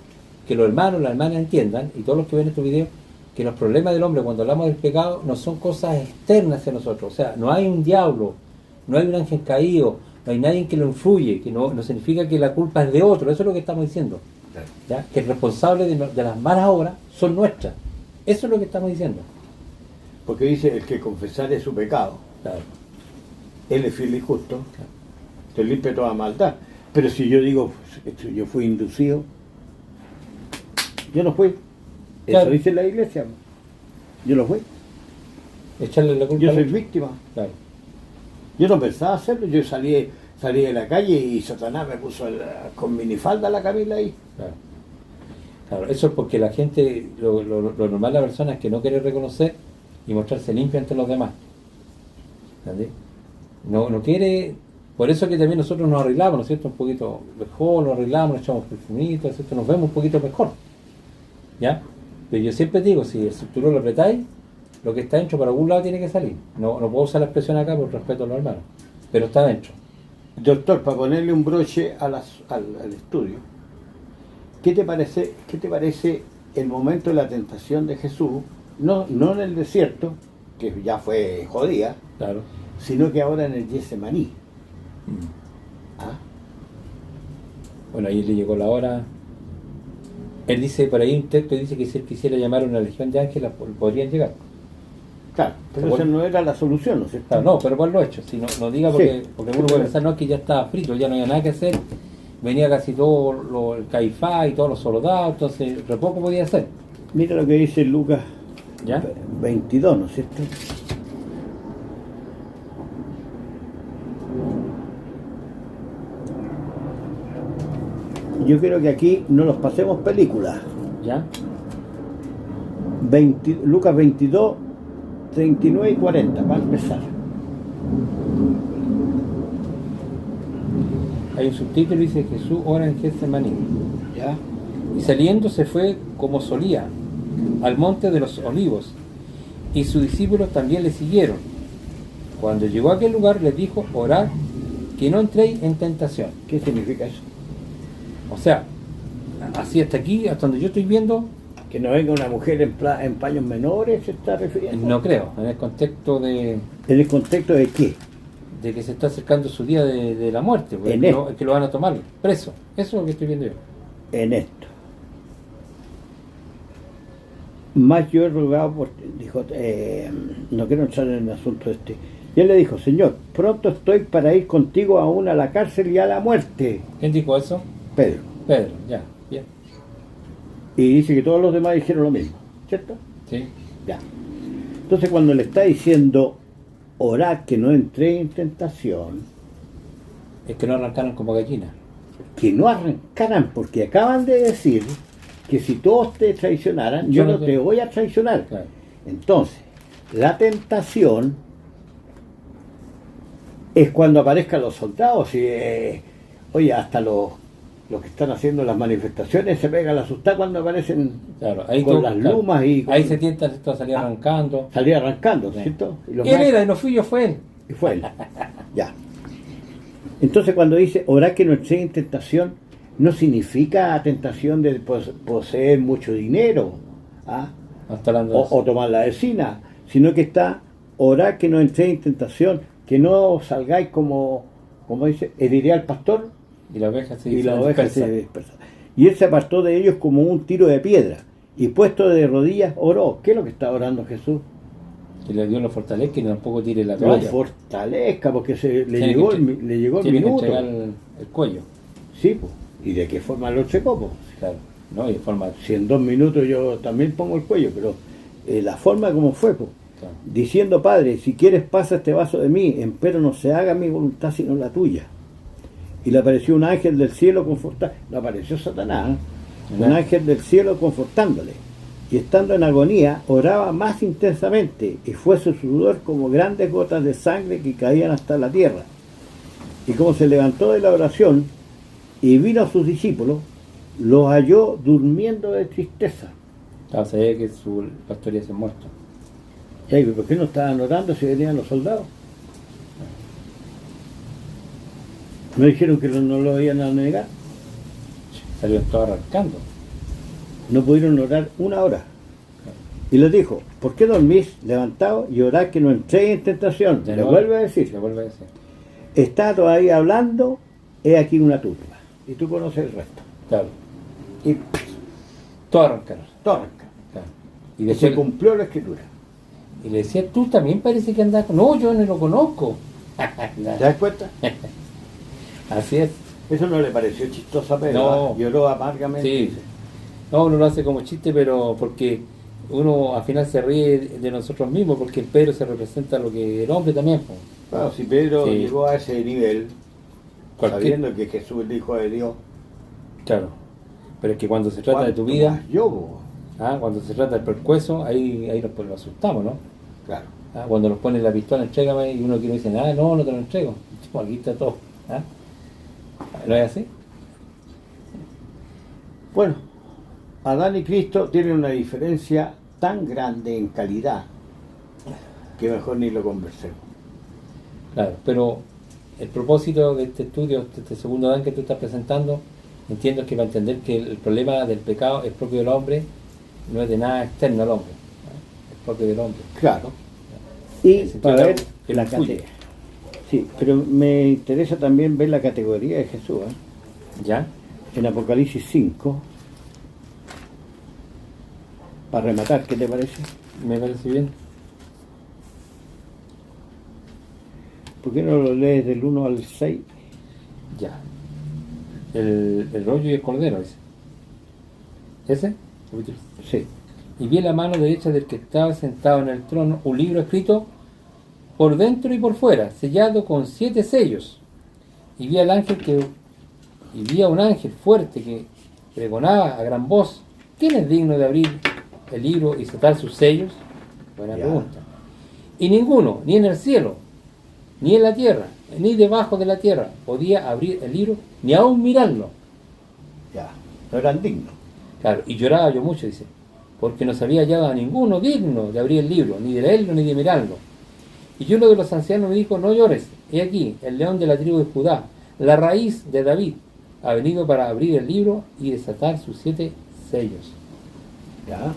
que los hermanos, las hermanas entiendan, y todos los que ven estos videos, que los problemas del hombre cuando hablamos del pecado no son cosas externas hacia nosotros. O sea, no hay un diablo, no hay un ángel caído, no hay nadie que lo influye, que no significa que la culpa es de otro. Eso es lo que estamos diciendo. ¿Ya? Que el responsable de las malas obras son nuestras. Eso es lo que estamos diciendo. Porque dice, el que confesare su pecado, Claro. él es fiel y justo, te limpia toda maldad. Pero si yo digo, yo fui inducido, yo no fui. Eso Claro. dice la iglesia. Yo no fui. Echarle la culpa Yo al soy otro. víctima. Claro. Yo no pensaba hacerlo. Yo salí de la calle y Satanás me puso con minifalda a la Camila ahí. Claro. Claro, eso es porque la gente, lo normal de la persona es que no quiere reconocer y mostrarse limpio ante los demás. ¿Entendés? No quiere, por eso que también nosotros nos arreglamos, ¿no es cierto? Un poquito mejor, nos arreglamos, nos echamos perfumitos, ¿cierto? Nos vemos un poquito mejor. ¿Ya? Pero yo siempre digo, si el cinturón lo apretáis, lo que está dentro por algún lado tiene que salir. No puedo usar la expresión acá por respeto a los hermanos, pero está dentro. Doctor, para ponerle un broche al estudio, ¿qué te parece el momento de la tentación de Jesús? No en el desierto, que ya fue jodida, Claro. sino que ahora en el Getsemaní. ¿Ah? Bueno, ahí le llegó la hora. Él dice, por ahí un texto dice que si él quisiera llamar a una legión de ángeles, podrían llegar. Claro, pero esa no era la solución, ¿no es cierto? Claro, no, pero ¿cuál lo ha hecho? Si no diga porque, Sí. porque uno puede pensar, no, es que ya estaba frito, ya no había nada que hacer. Venía casi todo el Caifás y todos los soldados, entonces re poco podía hacer. Mira lo que dice Lucas ¿Ya? 22, ¿no es cierto? Yo quiero que aquí no nos pasemos películas. ¿Ya? Lucas 22, 39 y 40, para empezar. Hay un subtítulo que dice Jesús ora en Getsemaní. ¿Ya? Y saliendo se fue como solía, al monte de los olivos, y sus discípulos también le siguieron. Cuando llegó a aquel lugar les dijo, orad que no entréis en tentación. ¿Qué significa eso? O sea, así hasta aquí, hasta donde yo estoy viendo, Que no venga una mujer en paños menores, ¿se está refiriendo? no creo, en el contexto de ¿En el contexto de qué? que se está acercando su día de la muerte, porque que lo van a tomar preso. Eso es lo que estoy viendo yo. En esto. Más yo he rogado por... Dijo, no quiero entrar en el asunto este. Y él le dijo, Señor, pronto estoy para ir contigo aún a la cárcel y a la muerte. ¿Quién dijo eso? Pedro. Pedro, ya, bien. Y dice que todos los demás dijeron lo mismo, ¿cierto? Sí. Ya. Entonces cuando le está diciendo, orad que no entré en tentación, Es que no arrancaron como gallinas. que no arrancaran, porque acaban de decir que si todos te traicionaran, yo no te voy a traicionar. Claro. Entonces, la tentación es cuando aparezcan los soldados y, oye, hasta los que están haciendo las manifestaciones se pegan a asustar cuando aparecen Claro, ahí con todo, las claro. lumas y Ahí se tienta esto a salir arrancando. salir arrancando, Sí. ¿cierto? Y los Él más- era, y no fui yo, fue él. y fue él. Ya. Entonces cuando dice orad que no esté en tentación, no significa tentación de poseer mucho dinero, ¿ah? No está hablando de eso. o tomar la vecina, sino que está orad que no entréis en tentación, que no salgáis como dice, heriré al pastor Y la oveja se y la oveja se dispersa. dispersa. Y él se apartó de ellos como un tiro de piedra, y puesto de rodillas oró. ¿Qué es lo que está orando Jesús? Que le dio lo fortalezca y tampoco tire la Lo toalla. fortalezca, porque le Tiene llegó que el Tiene que minuto. entregar el cuello. Sí, pues. ¿Y de qué forma lo entregó? Pues? Claro. ¿No? Y de forma. Si en 2 minutos yo también pongo el cuello, pero la forma como fue, pues. Claro. Diciendo, Padre, si quieres pasa este vaso de mí, empero no se haga mi voluntad sino la tuya. Y le apareció un ángel del cielo confortándole. Le apareció Satanás, ¿eh? Un Ya. ángel del cielo confortándole. Y estando en agonía, oraba más intensamente, y fue su sudor como grandes gotas de sangre que caían hasta la tierra. Y como se levantó de la oración y vino a sus discípulos, los halló durmiendo de tristeza. Claro, sabía que su pastor iba a ser muerto. Y ¿por qué no estaban orando si venían los soldados? ¿No dijeron que no lo iban a negar? Salió todo arrancando. No pudieron orar una hora. Y les dijo, ¿por qué dormís levantados y orad que no entréis en tentación? De Le nuevo, vuelve a decir, Le vuelve a decir. está todavía hablando, he aquí una turba. Y tú conoces el resto. Claro. Y Todo arrancaron. todo arranca. Claro. Y Y después se cumplió la escritura. y le decía, tú también parece que andas. No, yo no lo conozco. ¿Te das cuenta? Así es. Eso no le pareció chistoso a Pedro. No. Lloró amargamente. Sí. dice. No, uno lo hace como chiste, pero porque uno al final se ríe de nosotros mismos, porque el Pedro se representa lo que el hombre también. Po. Claro, si Pedro Sí. llegó a ese nivel, Cualquier- sabiendo que Jesús es el Hijo de Dios, Claro. Pero es que cuando se trata de tu ¿cuánto vida, más yo, po? cuando se trata del percueso, ahí nos asustamos, ¿no? Claro. Cuando nos ponen la pistola, entrégame, y uno quiere decir, no te lo entrego. Pues aquí está todo. ¿No es así? Bueno, Adán y Cristo tienen una diferencia tan grande en calidad que mejor ni lo conversemos. Claro, pero el propósito de este estudio, de este segundo Adán que tú estás presentando, entiendo que va a entender que el problema del pecado es propio del hombre, no es de nada externo al hombre, ¿no? Es propio del hombre. Claro. Y El sentido para ver que la lo influye. categoría. Sí, pero me interesa también ver la categoría de Jesús, ¿eh? ¿Ya? En Apocalipsis 5, para rematar, ¿qué te parece? ¿Me parece bien? ¿Por qué no lo lees del 1 al 6? Ya. El rollo y el cordero, ese. ¿Ese? Capítulo. Sí. Y vi en la mano derecha del que estaba sentado en el trono un libro escrito por dentro y por fuera, sellado con 7 sellos. Y vi a un ángel fuerte que pregonaba a gran voz, ¿quién es digno de abrir el libro y desatar sus sellos? Buena Ya. pregunta. Y ninguno, ni en el cielo, ni en la tierra, ni debajo de la tierra, podía abrir el libro, ni aún mirarlo. Ya, no eran dignos. Claro, y lloraba yo mucho, dice, porque no se había hallado a ninguno digno de abrir el libro, ni de leerlo, ni de mirarlo. Y uno de los ancianos me dijo, no llores, He aquí, el león de la tribu de Judá, la raíz de David, ha venido para abrir el libro y desatar sus 7 sellos. Ya,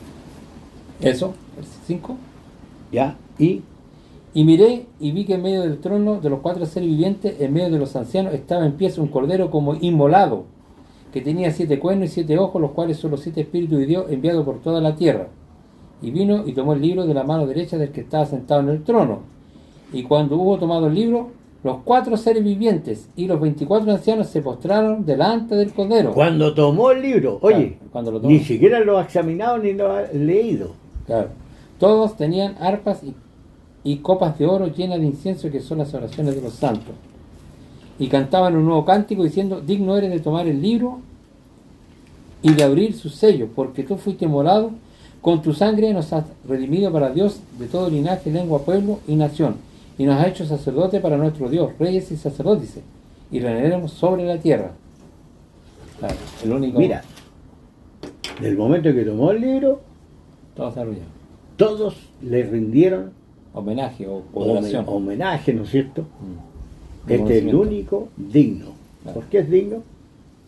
Eso, el 5. ya, y Y miré y vi que en medio del trono de los 4 seres vivientes, en medio de los ancianos, estaba en pie un cordero como inmolado, que tenía 7 cuernos y 7 ojos, los cuales son los 7 espíritus de Dios enviados por toda la tierra. Y vino y tomó el libro de la mano derecha del que estaba sentado en el trono. Y cuando hubo tomado el libro, los 4 seres vivientes y los 24 ancianos se postraron delante del cordero. cuando tomó el libro, oye, Claro, cuando lo tomó. ni siquiera lo ha examinado ni lo ha leído. Claro. Todos tenían arpas y copas de oro llenas de incienso, que son las oraciones de los santos. Y cantaban un nuevo cántico diciendo: digno eres de tomar el libro y de abrir sus sellos, porque tú fuiste molado, con tu sangre nos has redimido para Dios de todo linaje, lengua, pueblo y nación, y nos has hecho sacerdote para nuestro Dios, reyes y sacerdotes, y reinaremos sobre la tierra. Claro, el único. Mira, del momento que tomó el libro, Todo desarrollado. todos le rindieron Homenaje o oración. homenaje, ¿no es cierto? Mm. Este es el Reconocimiento. único digno. Claro. ¿Por qué es digno?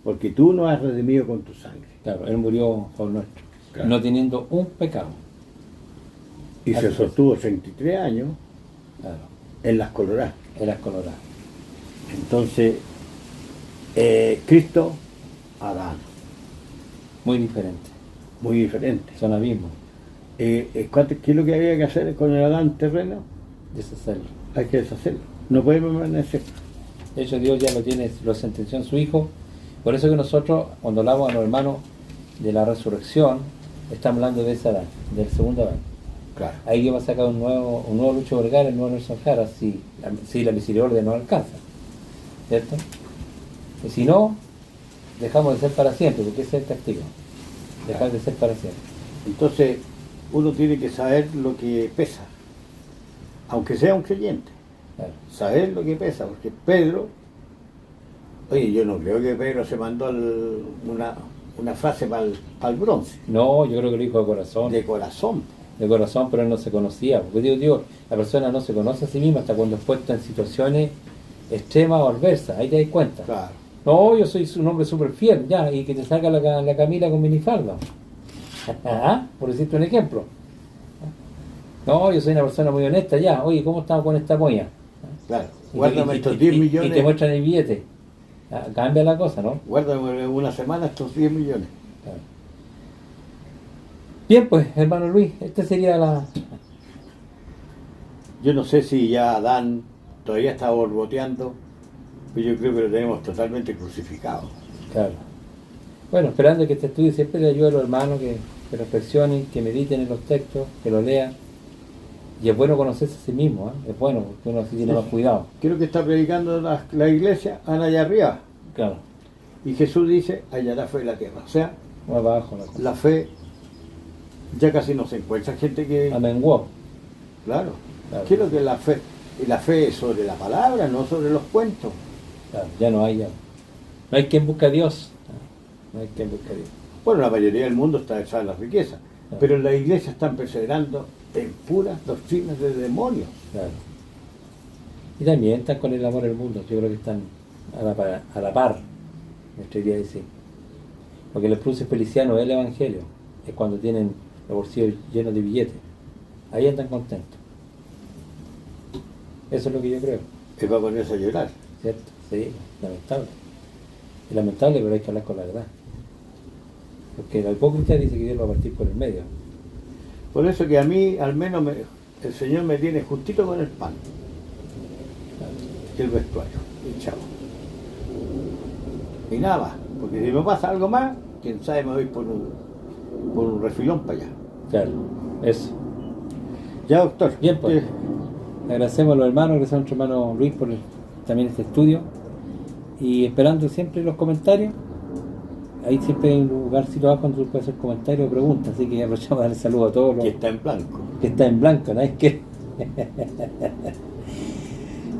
Porque tú nos has redimido con tu sangre. Claro, él murió por nuestro, Claro. no teniendo un pecado. Y Así se es. sostuvo 33 años Claro, en las coloradas. era colorado. Entonces, Cristo, Adán, Muy diferente, muy diferente. son abismos, ¿Qué es lo que había que hacer con el Adán terreno? deshacerlo. Hay que deshacerlo. No puede permanecer. De hecho, Dios ya lo tiene, lo sentenció en su Hijo. Por eso que nosotros, cuando hablamos a los hermanos de la resurrección, estamos hablando de ese Adán, del segundo Adán. Claro. Ahí que va a sacar un nuevo Lucho Vergara, el nuevo Nelson Jara, si la misericordia no alcanza, ¿cierto? Y si no, dejamos de ser para siempre, porque ese es el castigo, dejar de ser para siempre. Entonces, uno tiene que saber lo que pesa, aunque sea un creyente, Claro. saber lo que pesa, porque Pedro, oye, yo no creo que Pedro se mandó una frase para el bronce, No, yo creo que lo dijo de corazón. de corazón. De corazón, pero él no se conocía. Porque digo, la persona no se conoce a sí misma hasta cuando es puesta en situaciones extremas o adversas. Ahí te das cuenta. Claro. No, yo soy un hombre súper fiel, ya, y que te salga la Camila con minifalda. ¿Ah? Por decirte un ejemplo. No, yo soy una persona muy honesta, ya. Oye, ¿cómo estamos con esta polla? Claro. Guárdame estos 10 Y te millones. muestran el billete. Ah, cambia la cosa, ¿no? Guárdame una semana estos 10 millones. Claro. Bien, pues, hermano Luis, esta sería la... Yo no sé si ya Adán todavía está borboteando, pero yo creo que lo tenemos totalmente crucificado. Claro. Bueno, esperando que este estudio siempre le ayude a los hermanos que reflexionen, que mediten en los textos, que lo lean. Y es bueno conocerse a sí mismo, ¿eh? Es bueno, porque uno así tiene más cuidado. Creo que está predicando la iglesia, van allá arriba. Claro, Y Jesús dice, hallará fe en la tierra. O sea, más abajo la cosa. la fe ya casi no se encuentra gente que... Amenguó. Claro. Claro. ¿Qué es lo que es la fe? Y la fe es sobre la palabra, no sobre los cuentos. Claro, ya no hay, ya. No hay quien busque a Dios. No hay quien busque a Dios. Bueno, la mayoría del mundo está detrás de la riqueza, Claro. pero en la iglesia están perseverando en puras doctrinas de demonios. Claro. Y también están con el amor del mundo. Yo creo que están a la par, me atrevería a decir. Lo que les produce felicidad no es el evangelio, es cuando tienen los bolsillos llenos de billetes. Ahí andan contentos. Eso es lo que yo creo, Es para ponerse a llorar. ¿cierto? Sí, lamentable. Es lamentable, pero hay que hablar con la verdad. Porque la hipócrita dice que Dios va a partir por el medio. Por eso que a mí, al menos, el Señor me tiene justito con el pan, Claro. y el vestuario, y chavo. Y nada más, porque si me pasa algo más, quién sabe, me voy por un refilón para allá. Claro, eso. Ya, doctor. Bien, pues. Agradecemos a los hermanos, agradecemos a nuestro hermano Luis por también este estudio. Y esperando siempre los comentarios. Ahí siempre hay un lugarcito abajo donde tú puedes hacer comentarios o preguntas. Así que aprovechamos a darle saludo a todos los Que está en blanco. que está en blanco, ¿no? Es que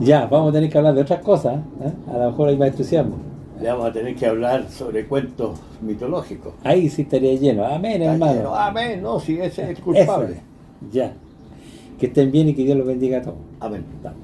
ya, vamos a tener que hablar de otras cosas, ¿eh? A lo mejor hay más entusiasmo. Le vamos a tener que hablar sobre cuentos mitológicos. Ahí sí estaría lleno. Amén, hermano. Amén, no, si ese es Eso culpable. es. Ya. Que estén bien y que Dios los bendiga a todos. Amén. Vamos.